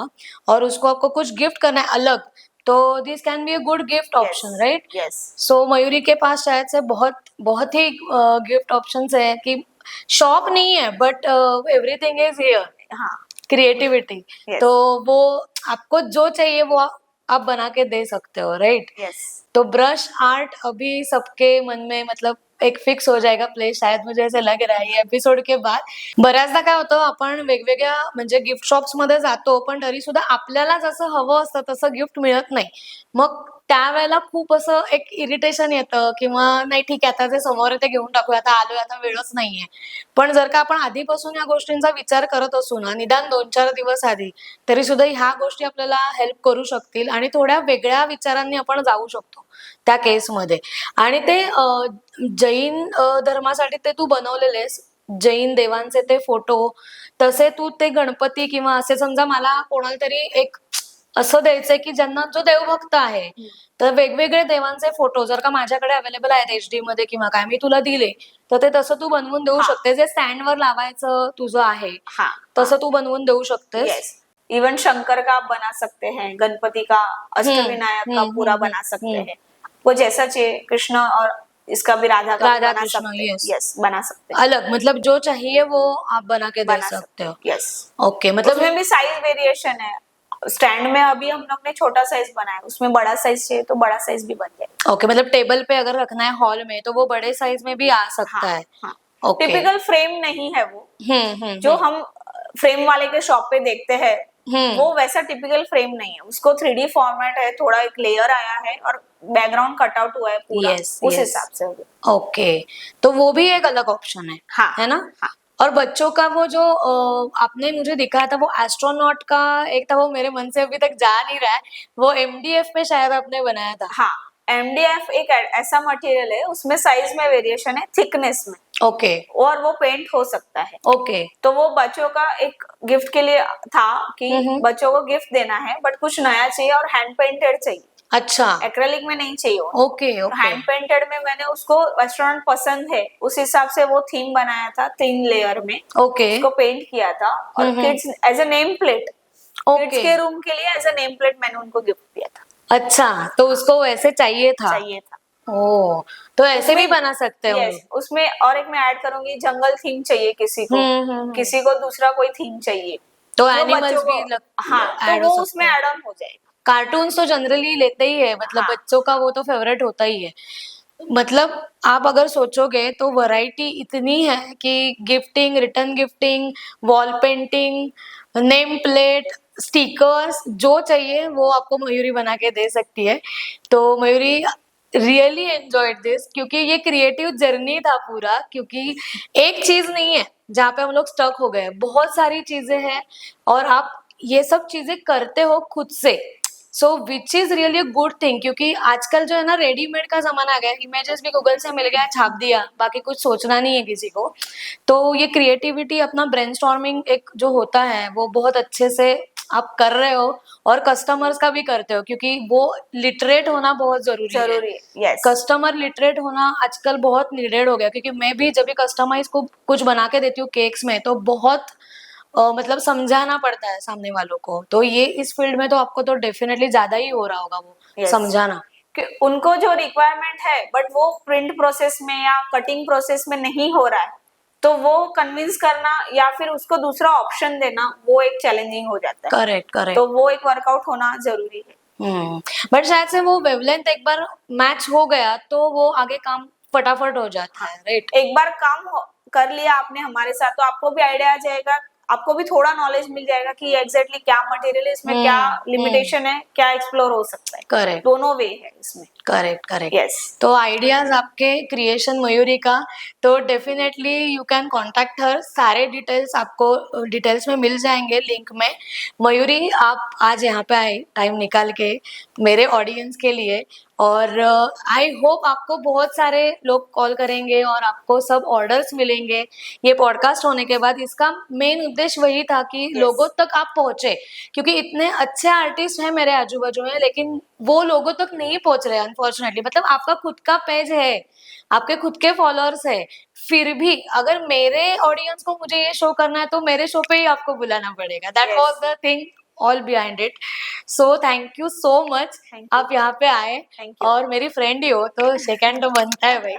और उसको आपको कुछ गिफ्ट करना है अलग, तो this can be a good gift option, right? Yes. So Mayuri के पास शायद से बहुत बहुत ही गिफ्ट ऑप्शंस है कि शॉप नहीं है, बट एवरीथिंग इज हियर, हाँ। क्रिएटिविटी। Yes. तो वो आपको जो चाहिए वो आप बना के दे सकते हो, राइट? यस। तो ब्रश आर्ट अभी सबके मन में मतलब एक फिक्स हो जाएगा प्लेस, शायद मुझे असं लग रहा आहे एपिसोड के बाद. बऱ्याचदा काय होतं, आपण वेगवेगळ्या म्हणजे गिफ्ट शॉप्स मध्ये जातो, पण तरी सुद्धा आपल्याला जसं हवं असतं तसं गिफ्ट मिळत नाही. मग त्यावेळेला खूप असं एक इरिटेशन येतं, किंवा नाही ठीक आहे आता जे समोर आहे ते घेऊन टाकूया, आता आलोय आता वेळच नाहीये. पण जर का आपण आधीपासून या गोष्टींचा विचार करत असू ना, निदान 2-4 दिवस आधी, तरी सुद्धा ह्या गोष्टी आपल्याला हेल्प करू शकतील आणि थोड्या वेगळ्या विचारांनी आपण जाऊ शकतो त्या केसमध्ये. आणि ते जैन धर्मासाठी ते तू बनवलेलेस, जैन देवांचे ते फोटो, तसे तू ते गणपती किंवा असे समजा मला कोणाला तरी एक असं द्यायचंय की ज्यांना जो देवभक्त आहे, तर वेगवेगळे देवांचे फोटो जर का माझ्याकडे अवेलेबल आहेत HD मध्ये किंवा काय, मी तुला दिले, तर ते तसं तू बनवून देऊ हा. शकते. जे स्टँडवर लावायचं तुझं आहे हाँ। तसं तू बनवून देऊ शकतेस. यस। इवन शंकर का आप बना सकते हैं, गणपति का, अष्टविनायक का पूरा बना सकते हम्म। हैं। वो जैसा चाहिए, कृष्ण और इसका भी राधा का भी राधा बना कृष्ण, सकते हैं। yes. यस, बना सकते हैं। अलग मतलब जो चाहिए वो आप बना के दे बना सकते हो. यस। ओके, मतलब उसमें भी साइज वेरिएशन है। स्टैंड में अभी हम लोग ने छोटा साइज बनाया है, उसमें बड़ा साइज चाहिए तो बड़ा साइज भी बन जाए। ओके, मतलब टेबल पे अगर रखना है हॉल में तो वो बड़े साइज में भी आ सकता है. हाँ। ओके. टिपिकल फ्रेम नहीं है वो, जो हम्म. हम फ्रेम वाले के शॉप पे देखते हैं, हम्म. वो वैसा टिपिकल फ्रेम नहीं है। उसको 3D फॉर्मेट है, थोड़ा एक लेयर आया है और बैकग्राउंड कटआउट हुआ है पूरा। Yes, उस yes. हिसाब से हो गया। ओके, तो वो भी एक अलग ऑप्शन है. हाँ, है ना? हाँ। और बच्चों का वो जो आपने मुझे दिखाया था वो एस्ट्रोनॉट का एक था, वो मेरे मन से अभी तक जा नहीं रहा है. वो MDF पे शायद आपने बनाया था. हाँ, MDF एक ऐसा मटेरियल है, उसमें साइज में वेरिएशन है, थिकनेस में, ओके. और वो पेंट हो सकता है। ओके. तो वो बच्चों का एक गिफ्ट के लिए था कि बच्चों को गिफ्ट देना है, बट कुछ नया चाहिए और हैंड पेंटेड चाहिए। अच्छा. एक्रेलिक में नहीं चाहिए वो। ओके. ओके. हैंड पेंटेड में मैंने उसको, रेस्टोरेंट पसंद है उस हिसाब से वो थीम बनाया था, 3 लेयर में ओके. उसको पेंट किया था, और kids as a name plate, kids okay. के रूम के लिए एज अ नेम प्लेट मैंने उनको गिफ्ट दिया था। अच्छा, तो उसको वैसे चाहिए था. ओ, तो ऐसे भी बना सकते हो. यस, उसमें और एक मैं ऐड करूंगी, जंगल थीम चाहिए किसी को, किसी को दूसरा कोई थीम चाहिए, तो जो एनिमल्स बच्चों भी को, हाँ, तो ऐड वो हो उसमें सकते हैं. ऐड ऑन हो जाएगा। कार्टून्स तो जनरली लेते ही है, मतलब हाँ. बच्चों का वो तो फेवरेट होता ही है. मतलब आप अगर सोचोगे तो वैरायटी इतनी है कि gifting, return gifting, wall painting, name plate, stickers, जो चाहिए वो आपको मयूरी बना के दे सकती है. तो मयूरी रियली एंजॉयड दिस, क्योंकि ये क्रिएटिव जर्नी था पूरा, क्योंकि एक चीज नहीं है जहाँ पे हम लोग स्टक हो गए, बहुत सारी चीजें हैं और आप ये सब चीजें करते हो खुद से. So which is really a good thing, क्योंकि आजकल जो है ना रेडीमेड का जमाना आ गया, इमेजेस भी गूगल से मिल गया, छाप दिया, बाकी कुछ सोचना नहीं है किसी को. तो ये क्रिएटिविटी, अपना ब्रेनस्टॉर्मिंग एक जो होता है वो बहुत अच्छे से आप कर रहे हो, और कस्टमर्स का भी करते हो, क्योंकि वो लिटरेट होना बहुत जरूरी है. यस, कस्टमर लिटरेट होना आजकल बहुत नीडेड हो गया, क्योंकि मैं भी जब भी कस्टमाइज को कुछ बना के देती हूँ केक्स में, तो बहुत मतलब समझाना पड़ता है सामने वालों को. तो ये इस फील्ड में तो आपको तो डेफिनेटली ज्यादा ही हो रहा होगा वो Yes. समझाना. कि उनको जो रिक्वायरमेंट है, बट वो प्रिंट प्रोसेस में या कटिंग प्रोसेस में नहीं हो रहा है, तो वो कन्विंस करना या फिर उसको दूसरा ऑप्शन देना, वो एक चैलेंजिंग हो जाता है. Correct correct. तो वो एक वर्कआउट होना जरूरी है. बट शायद से वो वेवलेंथ एक बार मैच हो गया तो वो आगे काम फटाफट हो जाता है, राइट? एक बार कर लिया आपने हमारे साथ, तो आपको भी आइडिया आ जाएगा, आपको भी थोड़ा नॉलेज मिल जाएगा कि एग्जैक्टली क्या मटेरियल है, इसमें क्या लिमिटेशन है, क्या एक्सप्लोर हो सकता है. करेक्ट. दोनों वे है इसमें. Correct correct. यस. तो आइडियाज आपके क्रिएशन मयूरी का, तो डेफिनेटली यू कैन कॉन्टैक्ट हर. सारे डिटेल्स आपको डिटेल्स में मिल जाएंगे लिंक में. मयूरी, आप आज यहाँ पे आए टाइम निकाल के मेरे ऑडियंस के लिए, और आई होप आपको बहुत सारे लोग कॉल करेंगे और आपको सब ऑर्डर्स मिलेंगे ये पॉडकास्ट होने के बाद। इसका मेन उद्देश्य वही था कि लोगों तक आप पहुंचे, क्योंकि इतने अच्छे आर्टिस्ट हैं मेरे आजू बाजू में, लेकिन वो लोगों तक नहीं पहुंच रहे अनफॉर्चुनेटली। मतलब आपका खुद का पेज है, आपके खुद के फॉलोअर्स है, फिर भी अगर मेरे ऑडियंस को मुझे ये शो करना है तो मेरे शो पे ही आपको बुलाना पड़ेगा। That was the thing all behind it. So thank you so much, Thank you. आप यहाँ पे आए Thank you. और मेरी फ्रेंड ही हो तो सेकंड तो बनता है भाई।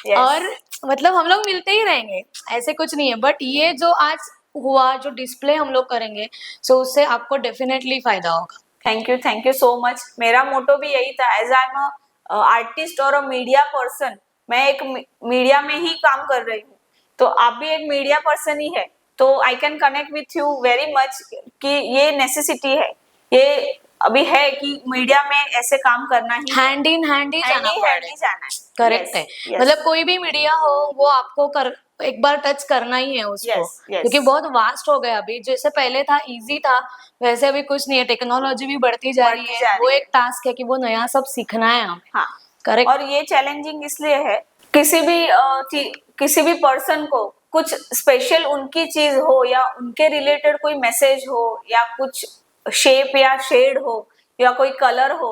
Yes. और मतलब हम लोग मिलते ही रहेंगे, ऐसे कुछ नहीं है, बट ये जो आज हुआ, जो डिस्प्ले हम लोग करेंगे, सो उससे आपको डेफिनेटली फायदा होगा। Thank you so much. मेरा मोटो भी यही था, एज आई एम आर्टिस्ट और अ मीडिया पर्सन, मैं एक मीडिया में ही काम कर रही हूँ, तो आप भी एक मीडिया पर्सन ही है, तो I can connect with you very much कि ये नेसेसिटी है, ये अभी है कि मीडिया में ऐसे काम करना ही हैंड इन हैंड ही जाना पड़ेगा। जाना है। करेक्ट है। yes. मतलब कोई भी मीडिया हो वो आपको एक बार टच करना ही है उसको। yes. क्योंकि बहुत वास्ट हो गया अभी, जैसे पहले था इजी था वैसे अभी कुछ नहीं है, टेक्नोलॉजी भी बढ़ती जा रही है, वो एक टास्क है कि वो नया सब सीखना है हमें। हाँ करेक्ट। और ये चैलेंजिंग इसलिए है, किसी भी पर्सन को कुछ स्पेशल उनकी चीज हो या उनके रिलेटेड कोई मैसेज हो या कुछ शेप या शेड हो या कोई कलर हो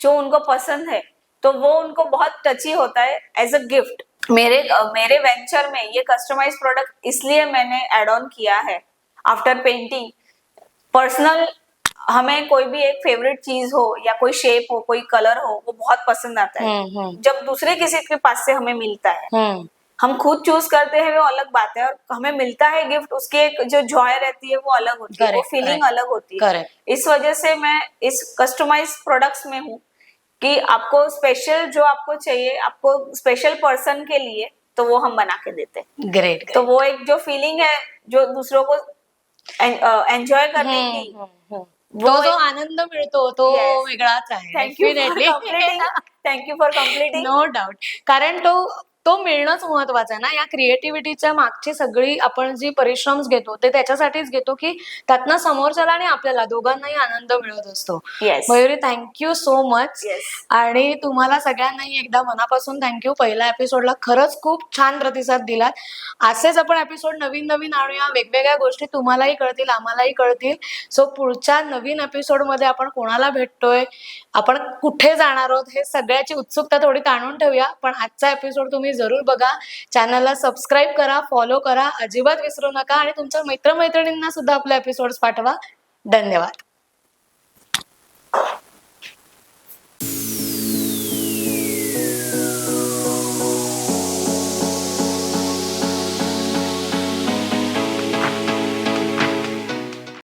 जो उनको पसंद है, तो वो उनको बहुत टची होता है एज अ गिफ्ट। मेरे वेंचर में ये कस्टमाइज प्रोडक्ट इसलिए मैंने एड ऑन किया है आफ्टर पेंटिंग। पर्सनल हमें कोई भी एक फेवरेट चीज हो या कोई शेप हो, कोई कलर हो, वो बहुत पसंद आता है। जब दूसरे किसी के पास से हमें मिलता है, हम खुद चूज करते हैं वो अलग बात है, और हमें मिलता है गिफ्ट, उसकी एक जो जॉय रहती है वो अलग होती है, वो फीलिंग अलग होती है। इस वजह से मैं इस कस्टमाइज प्रोडक्ट्स में हूँ कि आपको स्पेशल जो आपको चाहिए, आपको स्पेशल पर्सन के लिए, तो वो हम बना के देते हैं। ग्रेट। तो वो एक जो फीलिंग है जो दूसरों को एन्जॉय करने की, तो जो आनंद मिळतो तो वेगळाच आहे। Thank you for completing. No doubt, कारण तो मिळणंच महत्वाचं आहे ना। या क्रिएटिव्हिटीच्या मागची सगळी आपण जी परिश्रम घेतो ते त्याच्यासाठीच घेतो की त्यातनं समोरच्याला आणि आपल्याला दोघांनाही आनंद मिळत असतो। Mayuri thank you so much. आणि तुम्हाला सगळ्यांनाही एकदा मनापासून थँक्यू। पहिल्या एपिसोडला खरंच खूप छान प्रतिसाद दिलात। असेच आपण एपिसोड नवीन नवीन आणूया, वेगवेगळ्या गोष्टी तुम्हालाही कळतील, आम्हालाही कळतील। सो पुढच्या नवीन एपिसोड मध्ये आपण कोणाला भेटतोय, आपण कुठे जाणार आहोत, हे सगळ्याची उत्सुकता थोडी ताणून ठेवूया। पण आजचा एपिसोड तुम्ही जरूर बघा, चॅनलला सबस्क्राईब करा, फॉलो करा, अजिबात विसरू नका, आणि तुमच्या मित्रमैत्रिणींना सुद्धा आपले एपिसोड्स पाठवा। धन्यवाद।